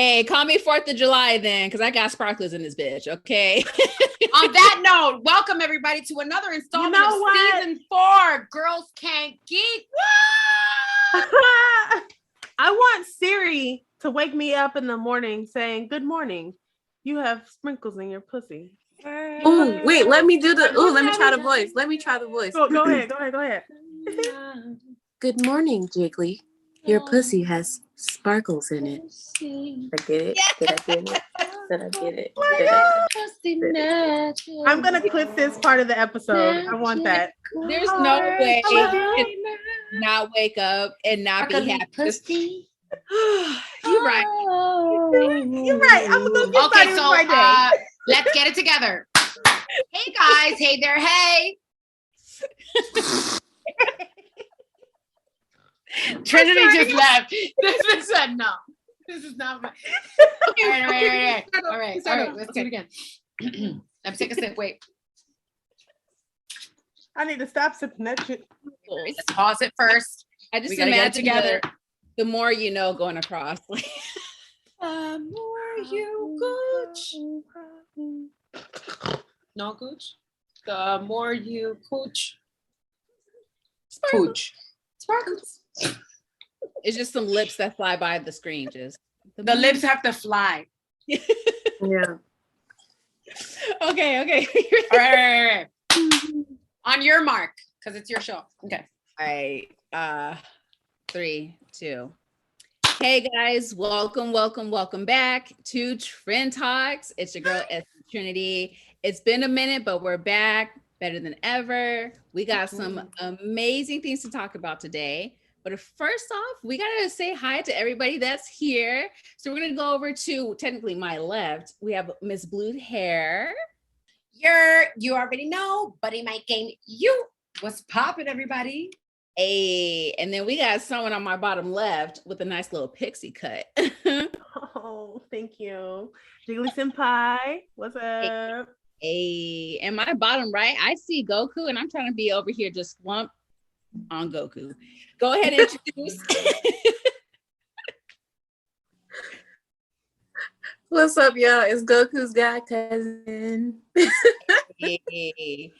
Hey, call me 4th of July then, because I got sparklers in this bitch, okay? On that note, welcome everybody to another installment of season 4, Girls Can't Geek. I want Siri to wake me up in the morning saying, "Good morning. You have sprinkles in your pussy." Oh, wait, let me try the voice. Let me try the voice. Go ahead. Good morning, Jiggly. Your pussy has sparkles in it. I get it? Did I get it? I'm going to clip this part of the episode. I want that. There's no way you can not wake up and not be happy. Pussy. You're right. You're right. I'm going to get started with my day. Let's get it together. Hey, guys. Hey there. Hey. Trinity just left. This said no. This is not my... Okay, all right. Let's do it again. Let me take a sip. Wait. I need to stop sipping that shit. Let's pause it first. I just imagine together. The more you know going across. The more you gooch. No gooch? The more you cooch. Cooch. Sparkles. It's just some lips that fly by the screen. Just the lips have to fly. Yeah. Okay. All right. On your mark, because it's your show. Okay. All right. 3, 2. Hey guys, welcome back to Trend Talks. It's your girl Trinity. It's been a minute, but we're back better than ever. We got some amazing things to talk about today. But first off, we gotta say hi to everybody that's here. So we're gonna go over to technically my left. We have Miss Blue Hair. You already know, Buddy Mike Game. You what's poppin', everybody? Hey, and then we got someone on my bottom left with a nice little pixie cut. Oh, thank you. Jiggly Senpai, what's up? Hey, and my bottom right, I see Goku, and I'm trying to be over here just slump on Goku. Go ahead and introduce. What's up, y'all? It's Goku's guy cousin. Hey.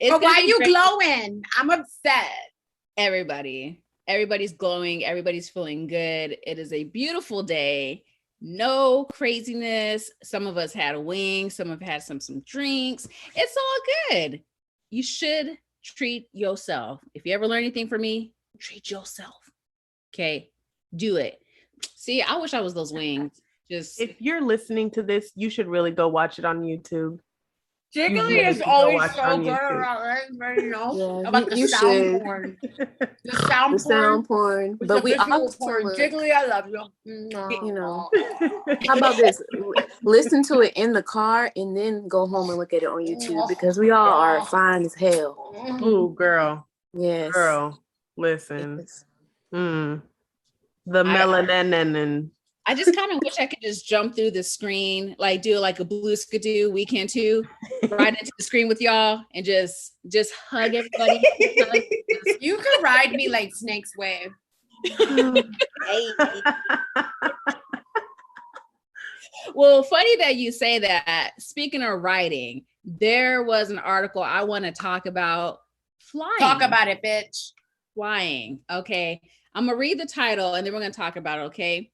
But why you glowing? I'm upset. Everybody's glowing. Everybody's feeling good. It is a beautiful day. No craziness. Some of us had a wing. Some have had some drinks. It's all good. You should treat yourself. If you ever learn anything from me, treat yourself. Okay, do it. See, I wish I was those wings. Just if you're listening to this, you should really go watch it on YouTube. Jiggly is always so good around everybody knows about the sound porn. The sound porn. But we also Jiggly, I love you. You know. How about this? Listen to it in the car and then go home and look at it on YouTube because we all are fine as hell. Ooh, girl. Yes. Girl, listen. Yes. The melanin. I just kind of wish I could just jump through the screen, like do like a Blue Skidoo Weekend 2, right into the screen with y'all and just hug everybody. You could ride me like Snake's Wave. Well, funny that you say that. Speaking of riding, there was an article I want to talk about flying. Talk about it, bitch. Flying. Okay. I'm going to read the title and then we're going to talk about it. Okay.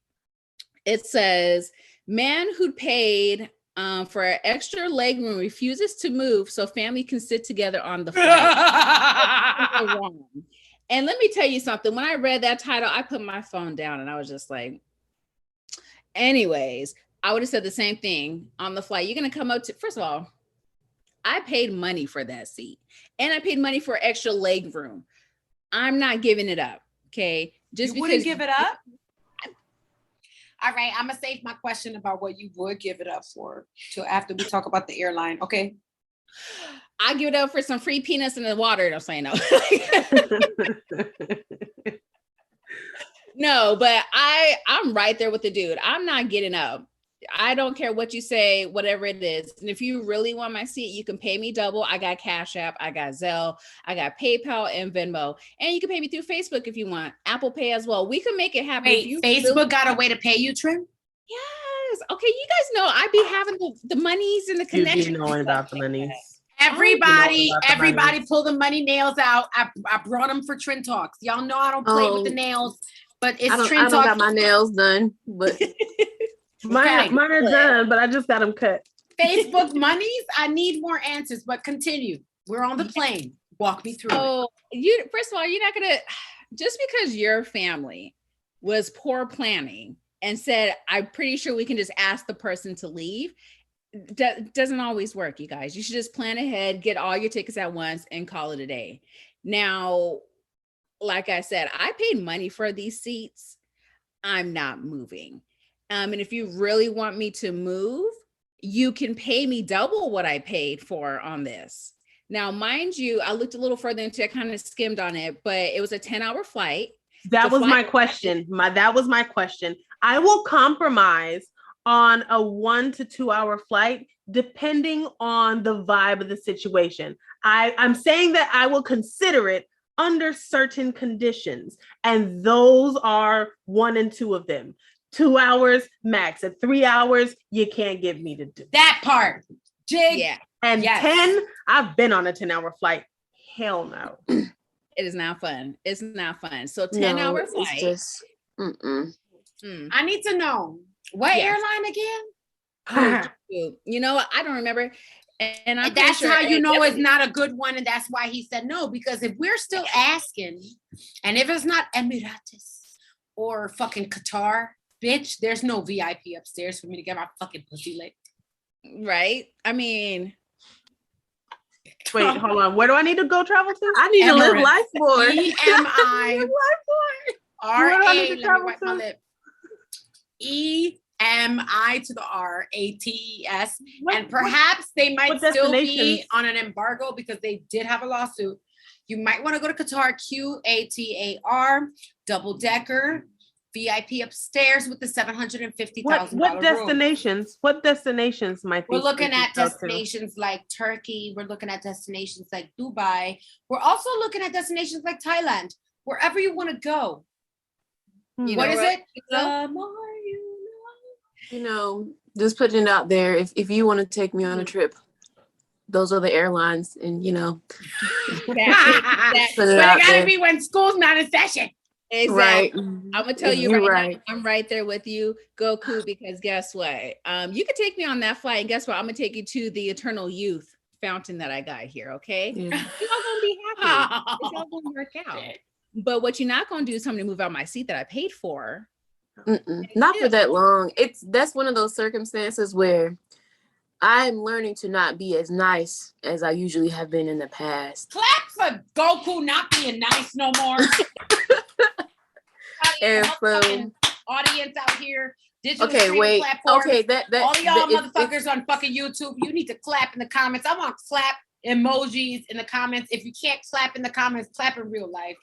It says, man who paid for extra leg room refuses to move so family can sit together on the flight. And let me tell you something. When I read that title, I put my phone down and I was just like, anyways, I would have said the same thing on the flight. You're going to come up to, first of all, I paid money for that seat and I paid money for extra leg room. I'm not giving it up. Okay. Just you wouldn't give it up? All right, I'm gonna save my question about what you would give it up for till after we talk about the airline. Okay. I give it up for some free peanuts in the water. I'm saying no. No, but I'm right there with the dude. I'm not getting up. I don't care what you say, whatever it is. And if you really want my seat, you can pay me double. I got Cash App, I got Zelle, I got PayPal and Venmo. And you can pay me through Facebook if you want. Apple Pay as well. We can make it happen. Wait, Facebook really got a way to pay you, Trim? Okay, you guys know I be having the monies and the You connections. be knowing about the monies. Everybody money. pull the money nails out. I brought them for Trend Talks. Y'all know I don't play with the nails, but it's I Trend don't Talks. got my nails done, but Mine are done, but I just got them cut. Facebook monies. I need more answers, but continue. We're on the plane. Walk me through it. Oh, first of all, you're not gonna just because your family was poor planning and said, I'm pretty sure we can just ask the person to leave. That doesn't always work, you guys. You should just plan ahead, get all your tickets at once, and call it a day. Now, like I said, I paid money for these seats. I'm not moving. And if you really want me to move, you can pay me double what I paid for on this. Now, mind you, I looked a little further into it, kind of skimmed on it, but it was a 10-hour flight. That was my question. That was my question. I will compromise on a 1 to 2 hour flight, depending on the vibe of the situation. I'm saying that I will consider it under certain conditions, and those are 1 and 2 of them. 2 hours max. At 3 hours, you can't get me to do that part. Jig. Yeah. And 10, I've been on a 10-hour flight. Hell no. It is not fun. It's not fun. So 10-hour flight. It's just, I need to know what airline again? You know what? I don't remember. And I'm that's sure how you know it's not a good one, and that's why he said no. Because if we're still asking, and if it's not Emirates or fucking Qatar, bitch, there's no VIP upstairs for me to get my fucking pussy licked. Right? I mean, wait, hold on. Where do I need to go travel to? I need to live life more. EMI. R-A, let me wipe my lip. EMI to the R-A-T-E-S. And perhaps they might still be on an embargo because they did have a lawsuit. You might want to go to Qatar, Qatar, double-decker, VIP upstairs with the $750,000 What destinations? Room. What destinations might be? We're looking at destinations like Turkey. We're looking at destinations like Dubai. We're also looking at destinations like Thailand. Wherever you want to go. What is it? The more you know, just putting it out there. If you want to take me on a trip, those are the airlines, and you know. But it gotta be when school's not in session. Exactly. Right. I'm gonna tell you right now, I'm right there with you, Goku, because guess what? You could take me on that flight, and guess what? I'm gonna take you to the eternal youth fountain that I got here. Okay, you're all gonna be happy. It's all gonna work out. But what you're not gonna do is tell me to move out my seat that I paid for. Not for that long. That's one of those circumstances where I'm learning to not be as nice as I usually have been in the past. Clap for Goku not being nice no more. And so, audience out here, digital platform. Okay, that all of y'all motherfuckers on fucking YouTube, you need to clap in the comments. I want clap emojis in the comments. If you can't clap in the comments, clap in real life.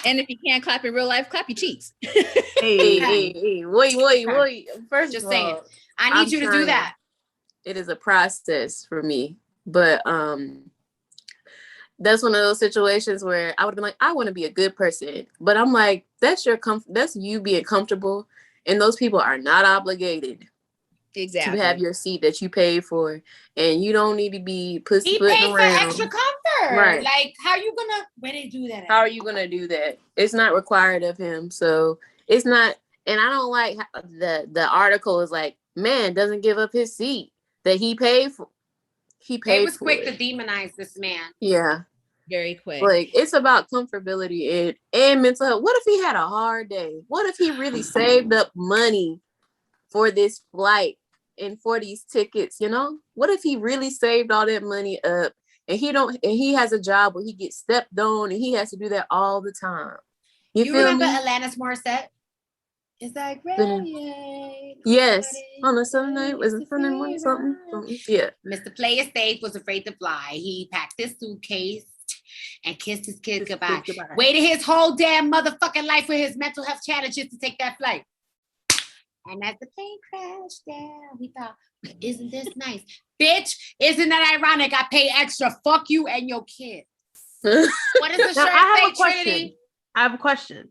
And if you can't clap in real life, clap your cheeks. Hey, wait. First just of saying, all, I need you to do that. It is a process for me, but that's one of those situations where I would have been like, I want to be a good person, but I'm like, that's you being comfortable, and those people are not obligated to have your seat that you paid for, and you don't need to be pussy putting around. For extra comfort, right? Like, how you gonna? Where they do that? How are you gonna do that? It's not required of him, so it's not. And I don't like the article is like, man doesn't give up his seat that he paid for. It was quick to demonize this man. Yeah. Very quick. Like, it's about comfortability and mental health. What if he had a hard day? What if he really saved up money for this flight and for these tickets, you know? What if he really saved all that money up and he has a job where he gets stepped on and he has to do that all the time? You remember Alanis Morissette? It's like, yes, on a Sunday night, was it Sunday morning, something? Yeah. Mr. Player Safe was afraid to fly. He packed his suitcase and kissed his kids goodbye. Waited his whole damn motherfucking life for his mental health challenges to take that flight. And as the plane crashed down, he thought, isn't this nice? Bitch, isn't that ironic? I pay extra. Fuck you and your kids. What does the shirt say, Trinity? I have a question.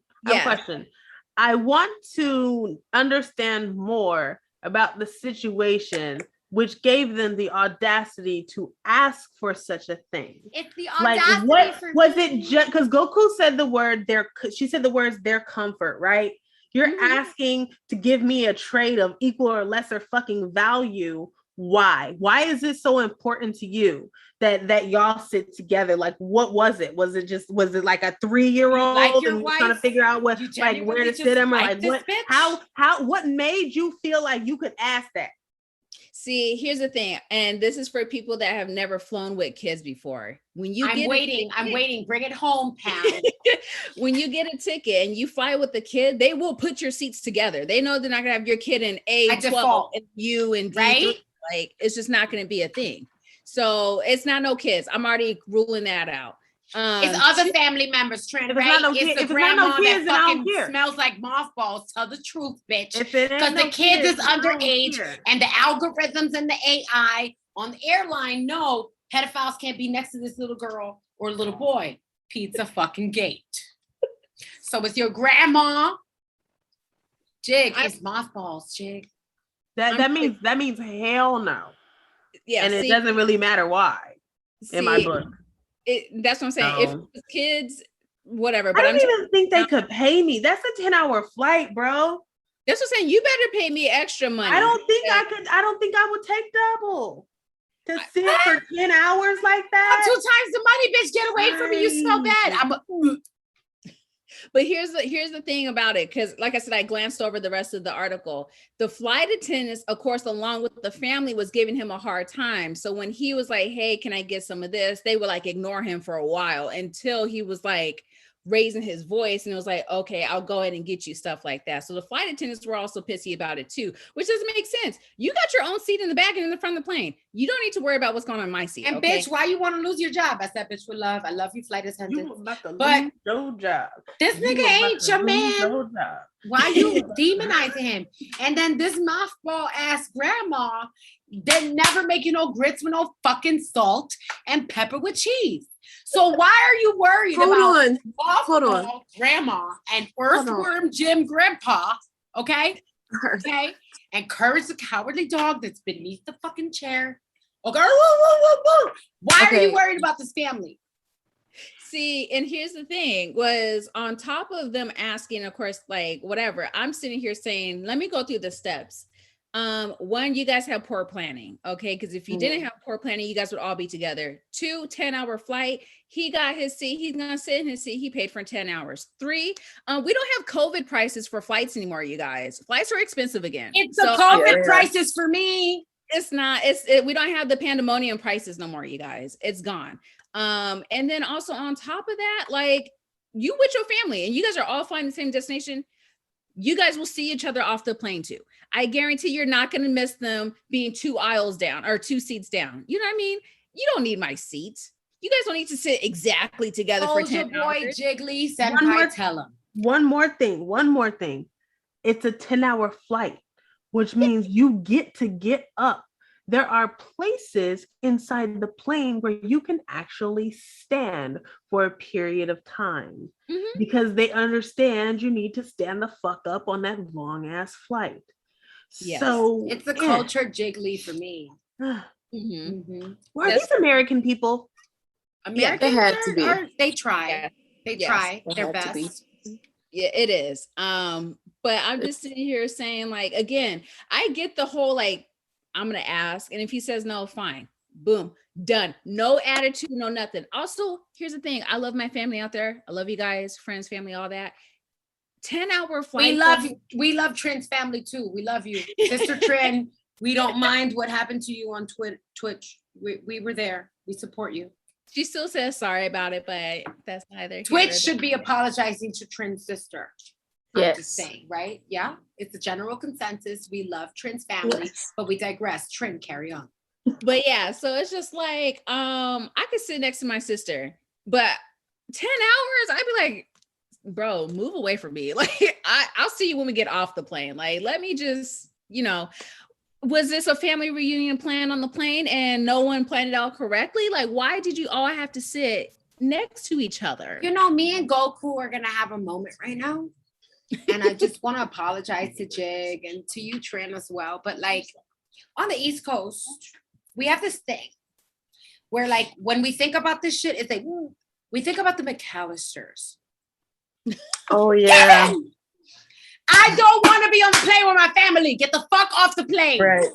I want to understand more about the situation which gave them the audacity to ask for such a thing? It's the Like, audacity what for was me. it? Just because Goku said the word she said the words their comfort, right? You're asking to give me a trade of equal or lesser fucking value. Why? Why is this so important to you that y'all sit together? Like, what was it? Was it like a 3-year-old like your and wife? trying to figure out what, You like, where to genuinely sit him, or just like like this what, bitch? what made you feel like you could ask that? See, here's the thing, and this is for people that have never flown with kids before. When you I'm waiting. Bring it home, Pam. when you get a ticket and you fly with the kid, they will put your seats together. They know they're not gonna have your kid in A12 and you and D3. Right? Like, it's just not gonna be a thing. So it's not no kids. I'm already ruling that out. It's other family members, Trent, right? It's the grandma that fucking smells like mothballs. Tell the truth, bitch. Because the kids is underage and the algorithms and the AI on the airline know pedophiles can't be next to this little girl or little boy. Pizza fucking gate. So it's your grandma. Jig, it's mothballs, Jig. That means hell no. Yeah, and it doesn't really matter why. In my book. That's what I'm saying. If it was kids, whatever. But I don't even think they could pay me. That's a 10-hour flight, bro. That's what I'm saying. You better pay me extra money. I don't think I would take double to sit for 10 hours like that. 2 times the money, bitch. Get away from me. You smell bad. But here's the thing about it, because like I said, I glanced over the rest of the article. The flight attendants, of course, along with the family, was giving him a hard time. So when he was like, hey, can I get some of this? They would like ignore him for a while until he was like raising his voice, and it was like, okay, I'll go ahead and get you stuff like that. So the flight attendants were also pissy about it too, which doesn't make sense. You got your own seat in the back and in the front of the plane. You don't need to worry about what's going on in my seat. And okay? bitch, why you want to lose your job? I said, bitch, with love. I love you, flight attendant. You about to but lose your job. This nigga ain't your man. Why you demonizing him? And then this mothball ass grandma that never make you no grits with no fucking salt and pepper with cheese. So why are you worried about mothball grandma and earthworm Jim grandpa? Okay? Okay? And Courage the Cowardly Dog that's beneath the fucking chair. Okay. Why are you worried about this family? See, and here's the thing, was on top of them asking, of course, like whatever, I'm sitting here saying, let me go through the steps. One, you guys have poor planning, okay? Because if you didn't have poor planning, you guys would all be together. 2, 10-hour flight. He got his seat. He's gonna sit in his seat. He paid for 10 hours. 3, we don't have COVID prices for flights anymore, you guys. Flights are expensive again. It's the COVID prices for me. It's not. We don't have the pandemonium prices no more, you guys. It's gone. And then also on top of that, like, you with your family and you guys are all flying the same destination, you guys will see each other off the plane too. I guarantee you're not going to miss them being 2 aisles down or 2 seats down. You know what I mean? You don't need my seat. You guys don't need to sit exactly together for 10 your boy hours. Jiggly, senpai, tell him. One more thing. It's a 10-hour flight, which means you get to get up. There are places inside the plane where you can actually stand for a period of time because they understand you need to stand the fuck up on that long ass flight. Yes. So it's a culture, Jiggly, for me. Where are these American people? Americans they had to be. They try. Yeah. They try their best. Yeah, it is. But I'm just sitting here saying, like, again, I get the whole, like, I'm going to ask. And if he says no, fine. Boom. Done. No attitude, no nothing. Also, here's the thing. I love my family out there. I love you guys, friends, family, all that. 10-hour flight. We love Trent's family too. We love you. Sister Trent, we don't mind what happened to you on Twitch. We were there. We support you. She still says sorry about it, but that's neither. Twitch should be apologizing to Trent's sister. Yes. I'm just saying, right? Yeah. It's a general consensus. We love Trent's family, but we digress. Trent, carry on. But yeah, so it's just like, I could sit next to my sister, but 10 hours, I'd be like, bro, move away from me. Like, I'll see you when we get off the plane. Like, let me just, was this a family reunion planned on the plane and no one planned it out correctly? Like, why did you all have to sit next to each other? Me and Goku are going to have a moment right now. And I just want to apologize to Jig and to you, Tran, as well. But like on the East Coast, we have this thing where like when we think about this shit, it's like we think about the McAllisters. Oh yeah. I don't want to be on the plane with my family. Get the fuck off the plane. Right.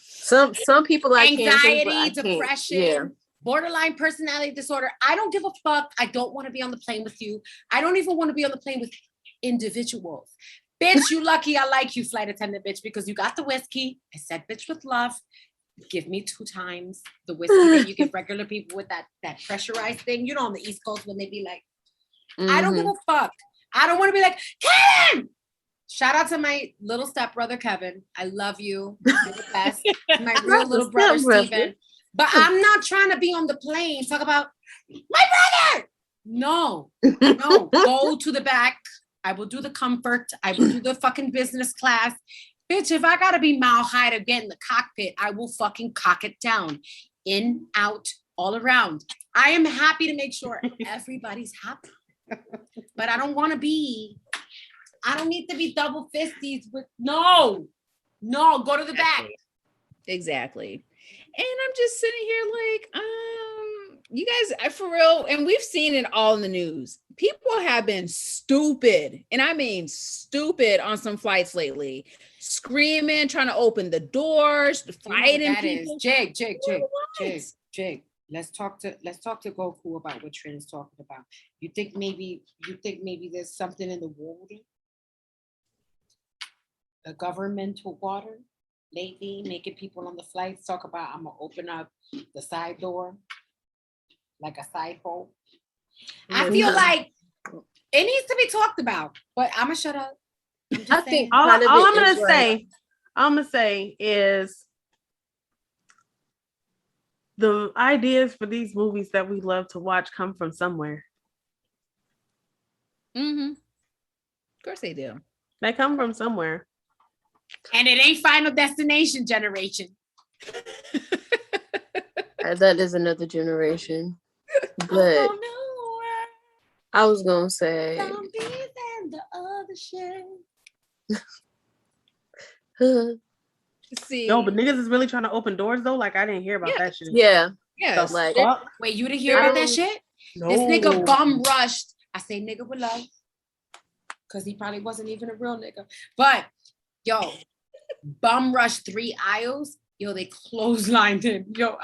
Some people like anxiety, depression, borderline personality disorder. I don't give a fuck. I don't want to be on the plane with you. I don't even want to be on the plane with individuals. Bitch, you lucky I like you, flight attendant bitch, because you got the whiskey. I said bitch with love. Give me 2 times the whiskey that you give regular people with that pressurized thing. You know, on the East Coast when they be like, I don't give a fuck. I don't want to be like, Kevin! Shout out to my little stepbrother, Kevin. I love you. You're the best. My real little brother, Steven. But I'm not trying to be on the plane. Talk about my brother. No. Go to the back. I will do the comfort. I will do the fucking business class. Bitch, if I gotta be mile high to get in the cockpit, I will fucking cock it down. In, out, all around. I am happy to make sure everybody's happy. But I don't need to be double fisties with no, go to the back. Exactly. And I'm just sitting here like, you guys, for real, and we've seen it all in the news. People have been stupid, and I mean stupid on some flights lately. Screaming, trying to open the doors, fighting people. Jig. Let's talk to Goku about what Trin is talking about. You think maybe there's something in the water? The governmental water lately, making people on the flights talk about, I'm gonna open up the side door like a side hole. I feel like it needs to be talked about, but I'm gonna shut up. I think all I'm gonna say is the ideas for these movies that we love to watch come from somewhere. Mm-hmm. Of course they do. They come from somewhere. And it ain't Final Destination generation. That is another generation. But I was gonna say the other shit. See, no, but niggas is really trying to open doors though. Like I didn't hear about that shit. Yeah. Like, wait, you didn't hear about that shit? No. This nigga bum rushed. I say nigga with love, because he probably wasn't even a real nigga. But yo, bum rushed 3 aisles. Yo, they clotheslined him. Yo,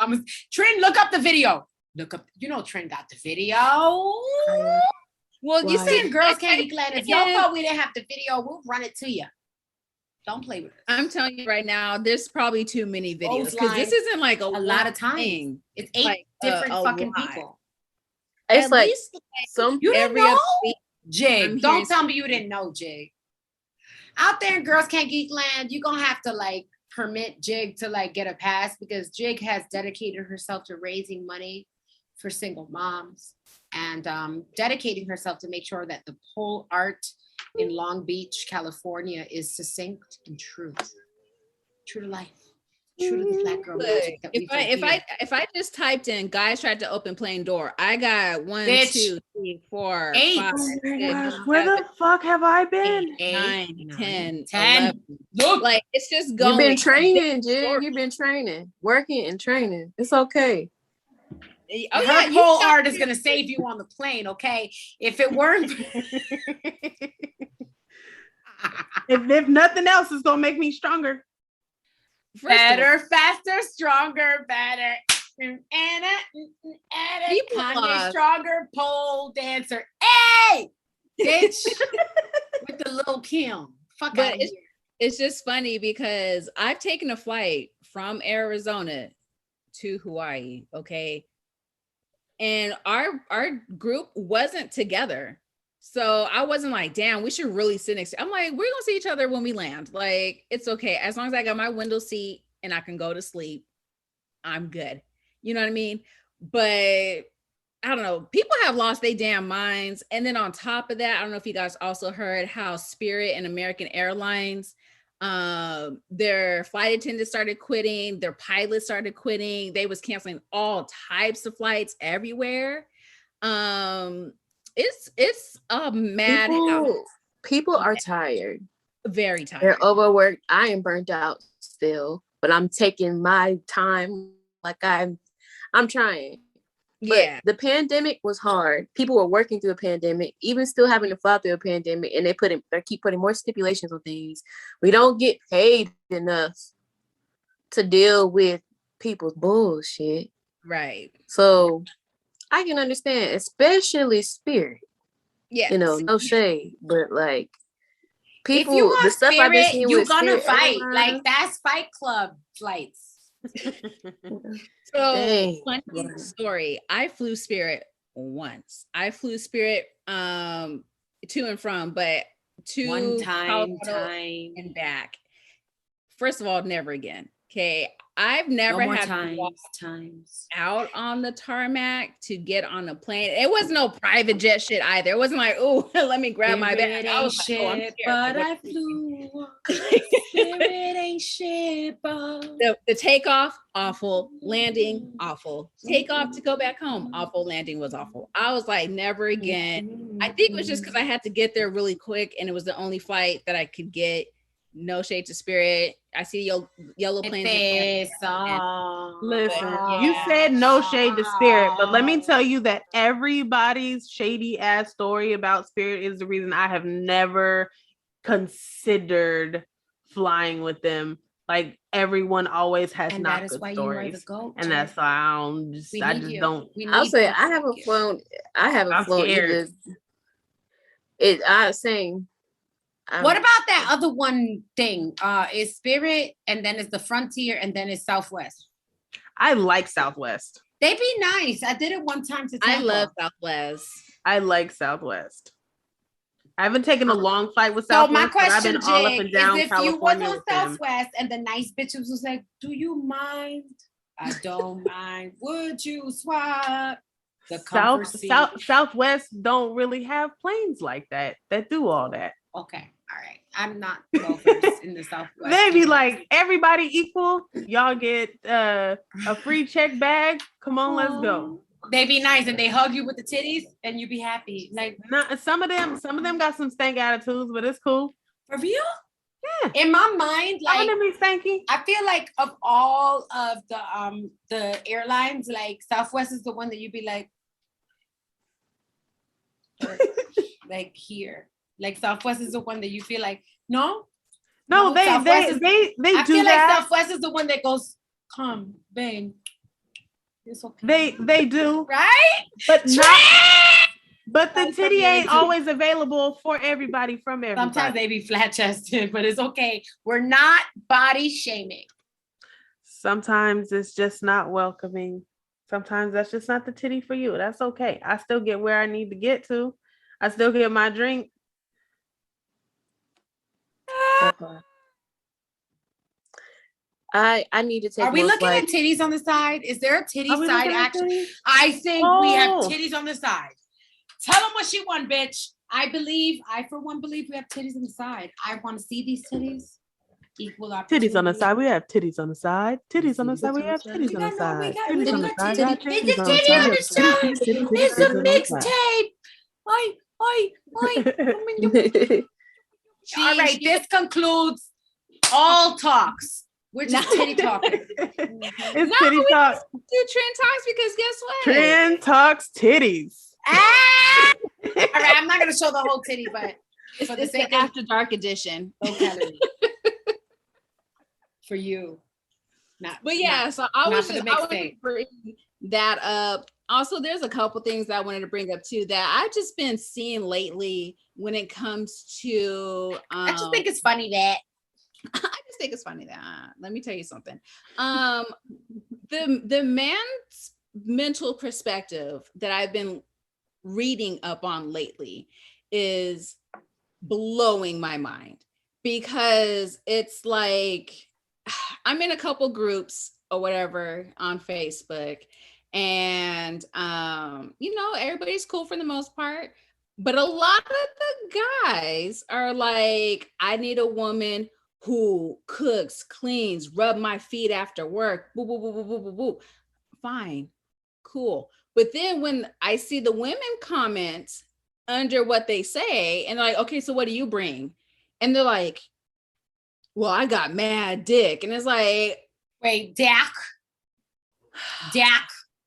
Trin, look up the video. Trin got the video. Well, you said girls can't be glad. If y'all thought we didn't have the video, we'll run it to you. Don't play with it. I'm telling you right now, there's probably too many videos because this isn't like a lot of time. It's 8 different fucking people. It's like some every other week. Jig, don't tell me you didn't know, Jig. Out there in Girls Can't Geek Land, you're gonna have to like permit Jig to like get a pass, because Jig has dedicated herself to raising money for single moms and dedicating herself to make sure that the pole art in Long Beach, California is succinct and true to life. True to the Black girl magic that if I just typed in guys tried to open plane door, I got 1, 2, 3, 4, 8. 5, 6, where the fuck have I been? 9, 10, 10. Look, like it's just going. You've been training, Jig. You've been training, working and training. It's okay. Her pole art is gonna save you on the plane, okay? If it weren't, if nothing else, it's gonna make me stronger. Better, faster, stronger, better. Kanye stronger pole dancer. Hey, bitch, with the little Kim. Fuck out of here. It's just funny because I've taken a flight from Arizona to Hawaii. Okay. And our group wasn't together. So I wasn't like, damn, we should really sit next to. I'm like, we're gonna see each other when we land. Like, it's okay. As long as I got my window seat and I can go to sleep, I'm good. You know what I mean? But I don't know. People have lost their damn minds. And then on top of that, I don't know if you guys also heard how Spirit and American Airlines, their flight attendants started quitting, their pilots started quitting. They was canceling all types of flights everywhere. It's a madhouse. People are tired. Very tired. They're overworked. I am burnt out still, but I'm taking my time. Like I'm trying. But the pandemic was hard. People were working through a pandemic, even still having to fly through a pandemic, and they keep putting more stipulations on things. We don't get paid enough to deal with people's bullshit. Right. So I can understand, especially Spirit. Yeah. You know, no shade, but like people, if you want the stuff Spirit, I've been seeing you're with gonna Spirit fight. Airlines, Like that's Fight Club flights. So Dang. funny story. I flew Spirit once. I flew Spirit to and from, but to One time and back. First of all, never again. Okay. I've never had to walk out on the tarmac to get on a plane. It wasn't no private jet shit either. It wasn't like, oh, let me grab my bag. I was like, oh, I'm scared. But I flew. Spirit ain't shit, but the takeoff, awful. Landing, awful. Takeoff to go back home, awful. Landing was awful. I was like, never again. I think it was just because I had to get there really quick, and it was the only flight that I could get. No shade to Spirit. I see yellow planes. Listen, you said no shade to Spirit, but let me tell you that everybody's shady ass story about Spirit is the reason I have never considered flying with them. Like everyone always has and not that is good why stories, you are the GOAT, and that's why I just don't. I'll say I haven't flown. I haven't flown either. What about that other one thing? Is Spirit, and then it's the Frontier, and then it's Southwest. I like Southwest. They be nice. I did it one time to Tampa. I love Southwest. I like Southwest. I haven't taken a long flight with Southwest. So my question, but I've been all up and down is if California you was on Southwest and the nice bitches was like, "Do you mind?" I don't mind. Would you swap the comfort seat? Southwest don't really have planes like that do all that. Okay. All right. I'm not well versed in the Southwest. They be like, everybody equal. Y'all get a free check bag. Come on, let's go. They be nice and they hug you with the titties and you be happy. Like some of them got some stank attitudes, but it's cool. For real? Yeah. In my mind, like some of them be stanky. I feel like of all of the airlines, like Southwest is the one that you'd be like, like here. Like Southwest is the one that you feel like, no, they I do feel that. like Southwest is the one that goes, come, bang. It's okay. They do, right? But the titty ain't always available for everybody from everybody. Sometimes they be flat chested, but it's okay. We're not body shaming. Sometimes it's just not welcoming. Sometimes that's just not the titty for you. That's okay. I still get where I need to get to. I still get my drink. I need to take. Are we looking at titties on the side? Is there a titty side action? I think we have titties on the side. Tell them what she won, bitch. I for one believe we have titties on the side. I want to see these titties. Equal opportunity. Titties on the side. We have titties on the side. Titties on the side. We have titties on the side. Titties on the side. It's a titty on the side. It's a mixtape. All right, this concludes all talks. We're just titty talking. It's titty talk. Do Trend Talks because guess what? Trend Talks titties. All right, I'm not gonna show the whole titty, but for the sake of After Dark edition. Okay. For you. But yeah, so I was to bring that up. Also, there's a couple things that I wanted to bring up too that I've just been seeing lately when it comes to I just think it's funny that let me tell you something. The man's mental perspective that I've been reading up on lately is blowing my mind, because it's like I'm in a couple groups or whatever on Facebook, and everybody's cool for the most part, but a lot of the guys are like, I need a woman who cooks, cleans, rub my feet after work. Boo, boo, boo, boo, boo, boo, boo. Fine, cool. But then when I see the women comments, under what they say. And they're like, okay, so what do you bring? And they're like, well, I got mad dick. And it's like, wait, Dak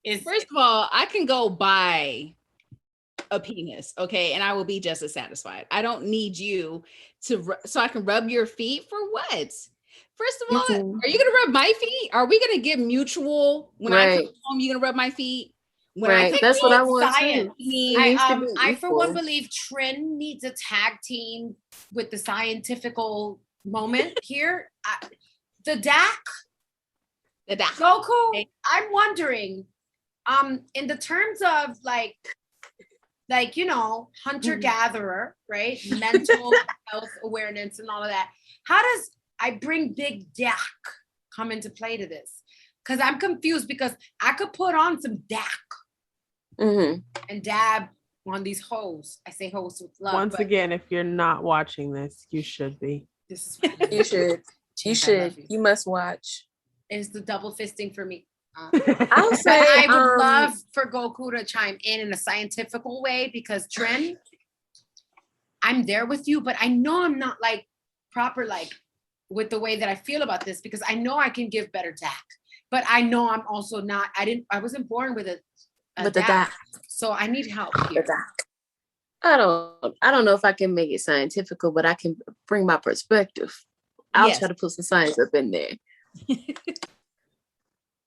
is, first of all, I can go buy a penis, okay, and I will be just as satisfied. I don't need you to so I can rub your feet for what? First of all, are you gonna rub my feet? Are we gonna get mutual when I come home? You gonna rub my feet? When right, that's what I want science. too. I for one believe Trin needs a tag team with the scientifical moment here. The Dak, Goku. Okay. I'm wondering, in the terms of like you know, hunter-gatherer, right? Mental health awareness and all of that. How does I bring Big Dak come into play to this? Because I'm confused because I could put on some Dak and dab on these hoes. I say hoes with love. Once again, if you're not watching this, you should be. This is what you should. You should. You must watch. It's the double fisting for me. I'll say I would love for Goku to chime in a scientific way because Trin, I'm there with you, but I know I'm not like proper like with the way that I feel about this because I know I can give better Dak, but I know I'm also not. I wasn't born with a Dak, so I need help here. I don't know if I can make it scientific, but I can bring my perspective. I'll try to put some science up in there.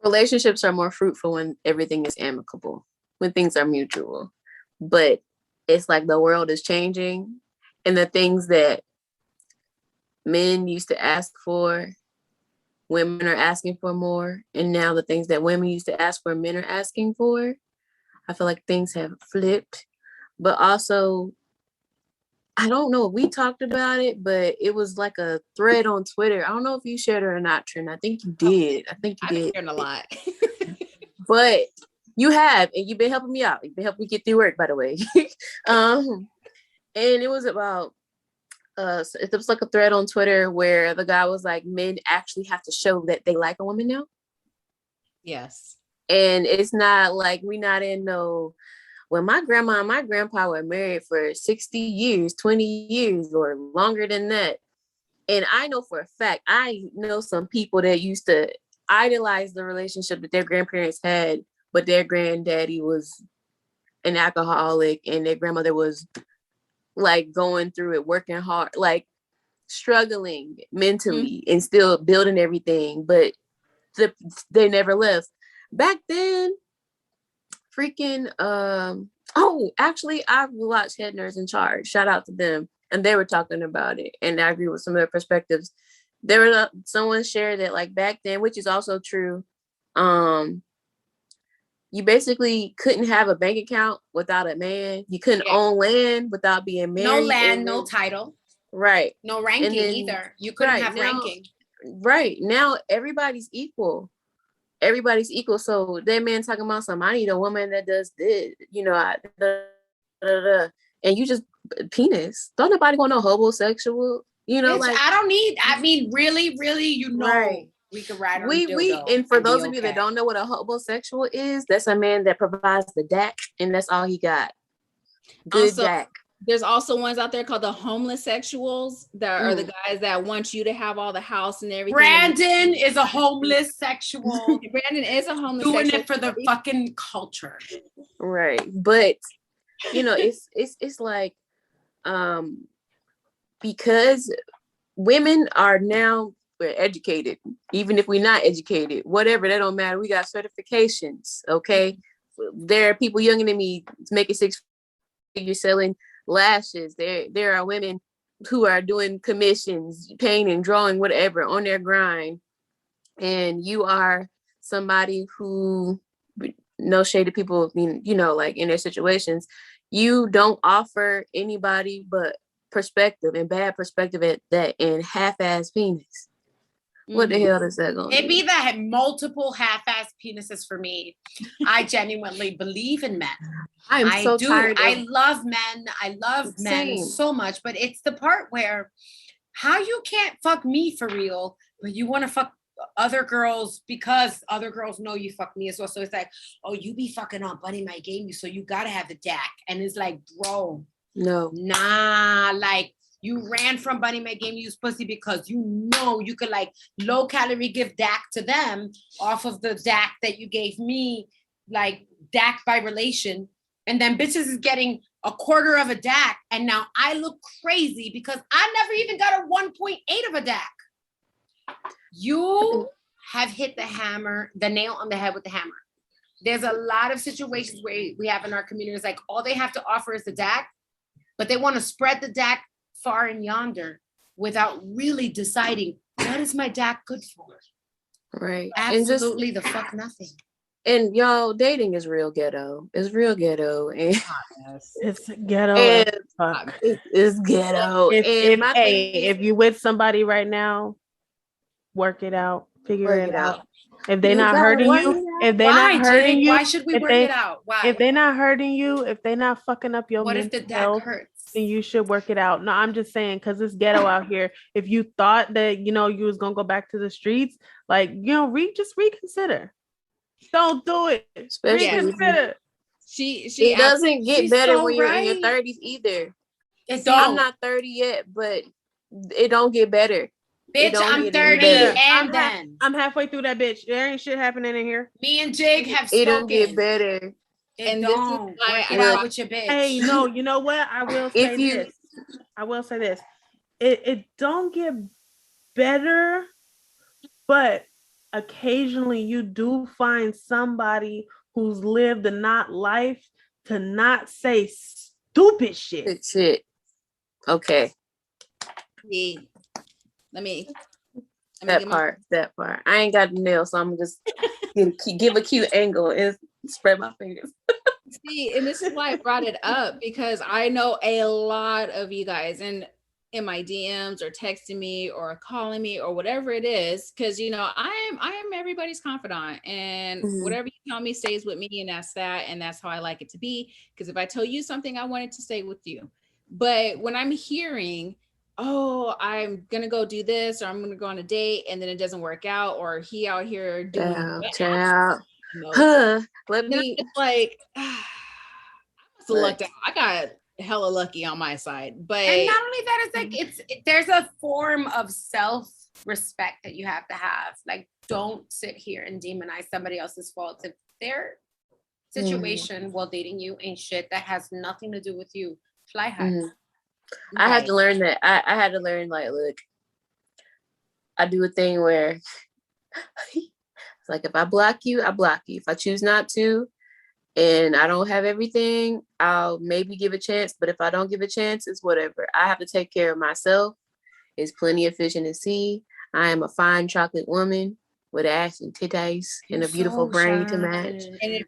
Relationships are more fruitful when everything is amicable, when things are mutual. But it's like the world is changing and the things that men used to ask for, women are asking for more. And now the things that women used to ask for, men are asking for. I feel like things have flipped. But also, I don't know if we talked about it, but it was like a thread on Twitter. I don't know if you shared it or not, Trin. I think you did. I think you did. I've shared a lot. But you have, and you've been helping me out. You've been helping me get through work, by the way. And it was about, it was like a thread on Twitter where the guy was like, men actually have to show that they like a woman now. Yes. And it's not like we're not in no, well, my grandma and my grandpa were married for 60 years, 20 years, or longer than that. And I know for a fact, I know some people that used to idolize the relationship that their grandparents had, but their granddaddy was an alcoholic and their grandmother was like going through it, working hard, like struggling mentally and still building everything, but they never left. Back then, freaking actually I watched Head Nerds in Charge, shout out to them, and they were talking about it and I agree with some of their perspectives. There were someone shared that like back then, which is also true, you basically couldn't have a bank account without a man. You couldn't own land without being married. No land, no title. Right. No ranking either. You couldn't have ranking. Right. Now everybody's equal. Everybody's equal. So that man talking about something, I need a woman that does this, you know, and you just penis. Don't nobody want no homosexual, you know, like I mean, really, you know, right. We could ride on and for those of you that don't know what a homosexual is, that's a man that provides the DAC and that's all he got. Good DAC. There's also ones out there called the homeless sexuals that are the guys that want you to have all the house and everything. Brandon is a homeless sexual. Brandon is a homeless doing sexual. It for the fucking culture. Right. But you know, it's like because women are now, we're educated, even if we're not educated, whatever, that don't matter. We got certifications. Okay. There are people younger than me making six figures selling lashes. There are women who are doing commissions, painting, drawing, whatever, on their grind. And you are somebody who, no shade to people, you know, like in their situations, you don't offer anybody but perspective and bad perspective at that and half-ass penis. What the hell is that going to It be that had multiple half-ass penises for me. I genuinely believe in men. I so tired. I love men. I love men so much, but it's the part where how you can't fuck me for real, but you want to fuck other girls because other girls know you fuck me as well. So it's like, oh, you be fucking on Bunny My Game, so you gotta have the DAC. And it's like, bro, No. Nah, like you ran from Bunny Mae gave you pussy because you know you could like low calorie give Dak to them off of the Dak that you gave me, like Dak by relation. And then bitches is getting a quarter of a Dak. And now I look crazy because I never even got a 1.8 of a Dak. You have hit the nail on the head with the hammer. There's a lot of situations where we have in our communities, like all they have to offer is the Dak, but they want to spread the Dak far and yonder without really deciding what is my Dak good for. Right. Absolutely the fuck nothing. And y'all, dating is real ghetto. It's real ghetto. And it's ghetto. And fuck. It's ghetto. If you with somebody right now, work it out. Figure it out. If they're not hurting you, why should we work it out? Why? If they're not hurting you, if they're not fucking up your mental health, what if the Dak hurts? Then you should work it out. No, I'm just saying, because it's ghetto out here. If you thought that, you was gonna go back to the streets, like, just reconsider. Don't do it. Especially reconsider. It doesn't get better when you're in your 30s either. I'm not 30 yet, but it don't get better. Bitch, I'm 30 and I'm halfway through that bitch. There ain't shit happening in here. Me and Jig have spoken. It don't get better. And this is why I out with your bitch. Hey, no, you know what? I will say this. It don't get better, but occasionally you do find somebody who's lived a not life to not say stupid shit. Okay. Let me that part. I ain't got the nail, so I'm just give a cute angle and spread my fingers. See, and this is why I brought it up, because I know a lot of you guys in my DMs or texting me or calling me or whatever it is, because I am everybody's confidant, and whatever you tell me stays with me, and that's how I like it to be. Because if I tell you something, I want it to stay with you. But when I'm hearing, oh, I'm gonna go do this, or I'm gonna go on a date, and then it doesn't work out, or he out here doing let me like I must have lucked out. I got hella lucky on my side. But and not only that, it's like there's a form of self-respect that you have to have. Like, don't sit here and demonize somebody else's fault if their situation while dating you ain't shit that has nothing to do with you. Fly high. I had to learn that. I had to learn, like, look, I do a thing where it's like, if I block you, I block you. If I choose not to and I don't have everything, I'll maybe give a chance. But if I don't give a chance, it's whatever. I have to take care of myself. There's plenty of fish in the sea. I am a fine chocolate woman with ass and titties and a beautiful brain to match. And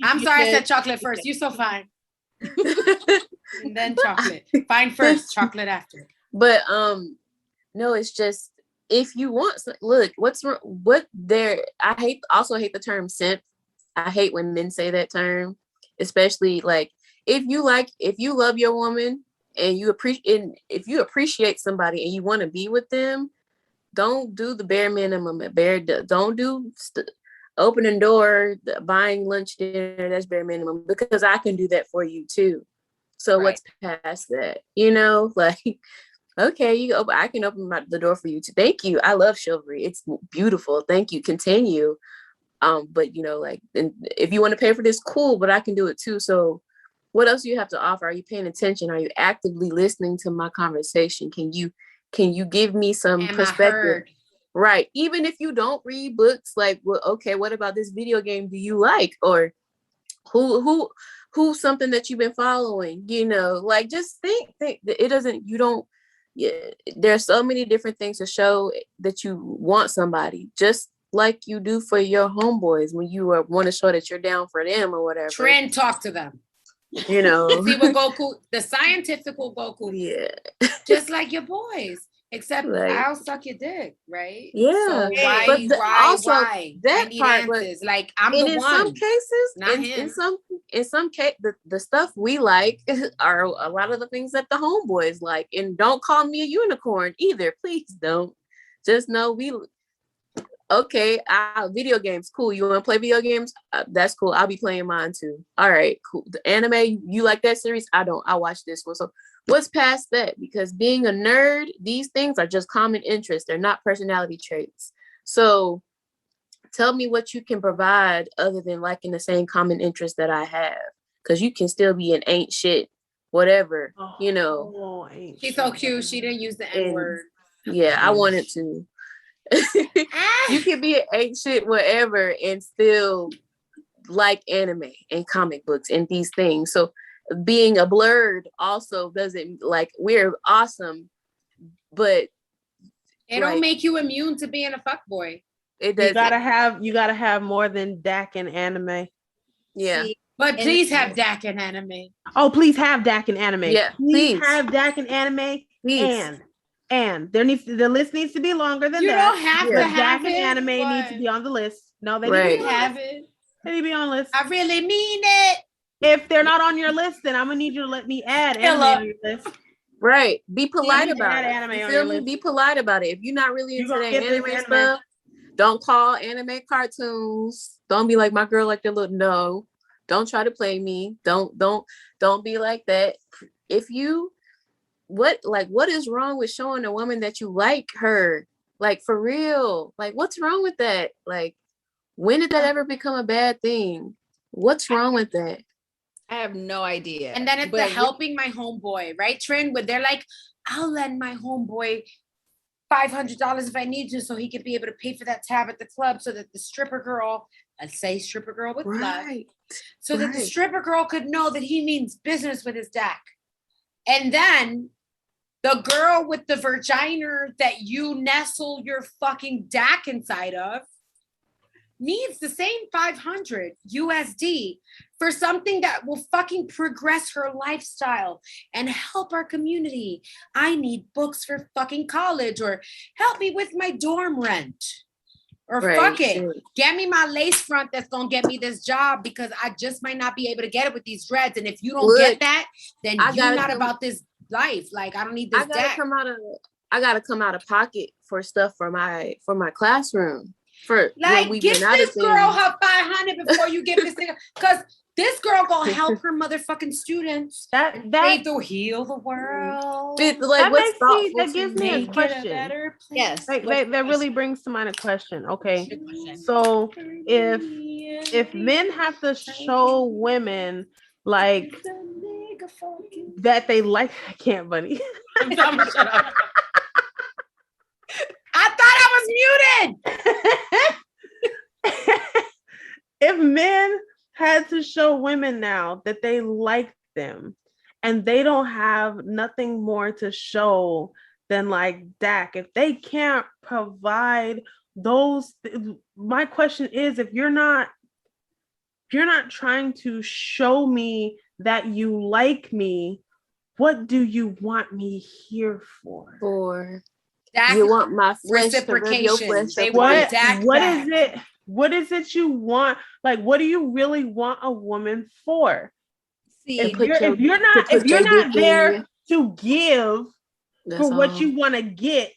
I'm sorry I said chocolate first. You're so fine. And then chocolate. Fine first, chocolate after. But no, it's just, if you want, look, I hate the term simp. I hate when men say that term, especially like if you love your woman and if you appreciate somebody and you want to be with them, don't do the bare minimum. Don't do opening door, buying lunch, dinner. That's bare minimum, because I can do that for you too. So what's past that? Like, okay, I can open the door for you too. Thank you. I love chivalry. It's beautiful. Thank you. Continue. But like, and if you want to pay for this, cool, but I can do it too. So what else do you have to offer? Are you paying attention? Are you actively listening to my conversation? Can you give me some perspective? Right. Even if you don't read books, like, well, okay, what about this video game do you like? Or who's something that you've been following? Like, just think it doesn't, there's so many different things to show that you want somebody, just like you do for your homeboys when you want to show that you're down for them or whatever. Trend, talk to them. See what Goku, the scientific Goku, just like your boys, except I'll suck your dick, right? Yeah. So why? That I need part, answers. Like, I'm the one. In some cases, not him. In some case, the stuff we like are a lot of the things that the homeboys like. And don't call me a unicorn either. Please don't. Just know Okay, video games, cool. You want to play video games? That's cool. I'll be playing mine too. All right, cool. The anime, you like that series? I don't. I watch this one. So what's past that? Because being a nerd, these things are just common interests. They're not personality traits. So tell me what you can provide other than liking the same common interest that I have. Because you can still be an ain't shit, whatever, you know. She's so cute. She didn't use the N-word. Yeah, I wanted to. You can be an ain't shit whatever and still like anime and comic books and these things. So being a blurred also doesn't, like, we're awesome, but it don't make you immune to being a fuckboy. It does. You gotta have more than DAC and anime. Yeah. See, but please have DAC and anime. Oh, please have DAC and anime. Yeah, please have DAC and anime. Please. And the list needs to be longer than that. You don't have to have DAC and anime need to be on the list. No, they need to have it. They need to be on the list. I really mean it. If they're not on your list, then I'm gonna need you to let me add anime on your list. Right. Be polite about it. You feel me? Be polite about it. If you're not really into that anime stuff, don't call anime cartoons. Don't be like, my girl like that little. No. Don't try to play me. Don't be like that. If you what is wrong with showing a woman that you like her? Like, for real. Like, what's wrong with that? Like, when did that ever become a bad thing? What's wrong with that? I have no idea. And then it's the helping my homeboy, right, Trin? Where they're like, I'll lend my homeboy $500 if I need to, so he could be able to pay for that tab at the club, so that the stripper girl, let's say stripper girl with love, so that the stripper girl could know that he means business with his DAC. And then the girl with the vagina that you nestle your fucking DAC inside of needs the same 500 USD for something that will fucking progress her lifestyle and help our community. I need books for fucking college, or help me with my dorm rent, or fuck it. Get me my lace front that's going to get me this job, because I just might not be able to get it with these dreads. And if you don't get that, then you're not about this life. Like, I don't need this. I gotta come out of pocket for stuff for my classroom. For like, give this girl her 500 before you give this thing, because this girl gonna help her motherfucking students. That will heal the world. That gives me a question. Yes, that really brings to mind a question. Okay, so if men have to show women like that they like, I can't, buddy. Shut up. I thought I was muted. If men had to show women now that they like them, and they don't have nothing more to show than like DAC, if they can't provide those, my question is, if you're not trying to show me that you like me, what do you want me here for? You want my flesh, reciprocation. What is it you want? Like, what do you really want a woman for? See, if you're not there to give for what you want to get,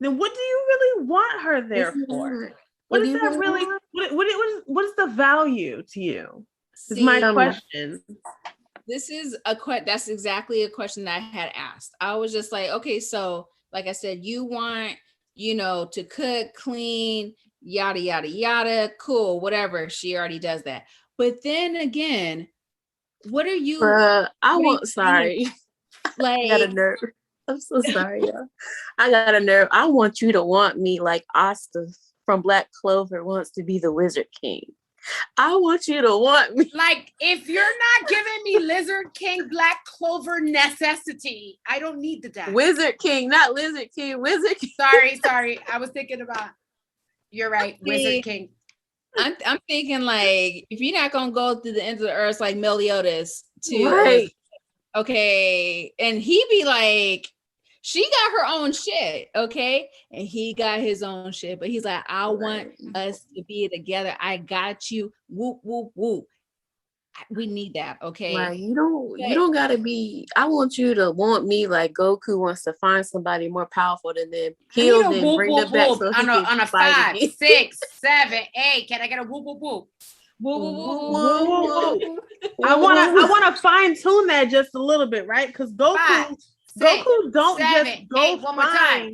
then what do you really want her there for? What is that really? What is the value to you? Is my question. This is that's exactly a question that I had asked. I was just like, okay, so like I said, you want, to cook, clean, yada, yada, yada. Cool, whatever. She already does that. But then again, what are you? Sorry. Like, I got a nerve. I'm so sorry, y'all. I got a nerve. I want you to want me like Asta from Black Clover wants to be the Wizard King. I want you to want me. Like, if you're not giving me Lizard King, Black Clover necessity, I don't need the DAC. Wizard King, not Lizard King. Wizard King. Sorry. I was thinking about. You're right, Wizard King. I'm thinking, like, if you're not gonna go through the ends of the earth like Meliodas to, okay, and he be like, she got her own shit, okay, and he got his own shit, but he's like, I want us to be together. I got you. Whoop whoop whoop. We need that, okay? Like you don't gotta be. I want you to want me like Goku wants to find somebody more powerful than them. He'll then bring them back so on a 5, 6, 7, 8. Can I get a whoop whoop whoop? Woo, woo, woo, woo, Whoa. I wanna fine tune that just a little bit, right? Because Goku 5, 6, don't 7, just go 8. One more time.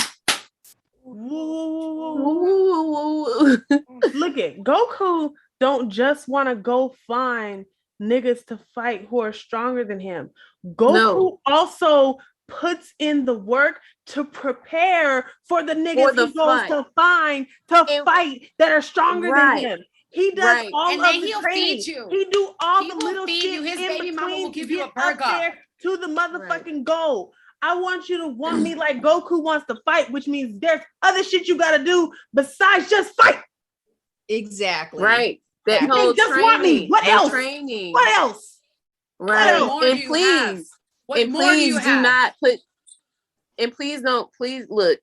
Look at Goku don't just want to go find niggas to fight who are stronger than him. Goku also puts in the work to prepare for the niggas he goes to find to fight that are stronger than him. He does all of the training. He do all the little shit. His baby mama will give you a burger to the motherfucking goal. I want you to want me like Goku wants to fight, which means there's other shit you gotta do besides just fight. Exactly. Right. That whole just training, want me. What else? Training. What else? Right. What and please, and please do not put. And please don't. Please look.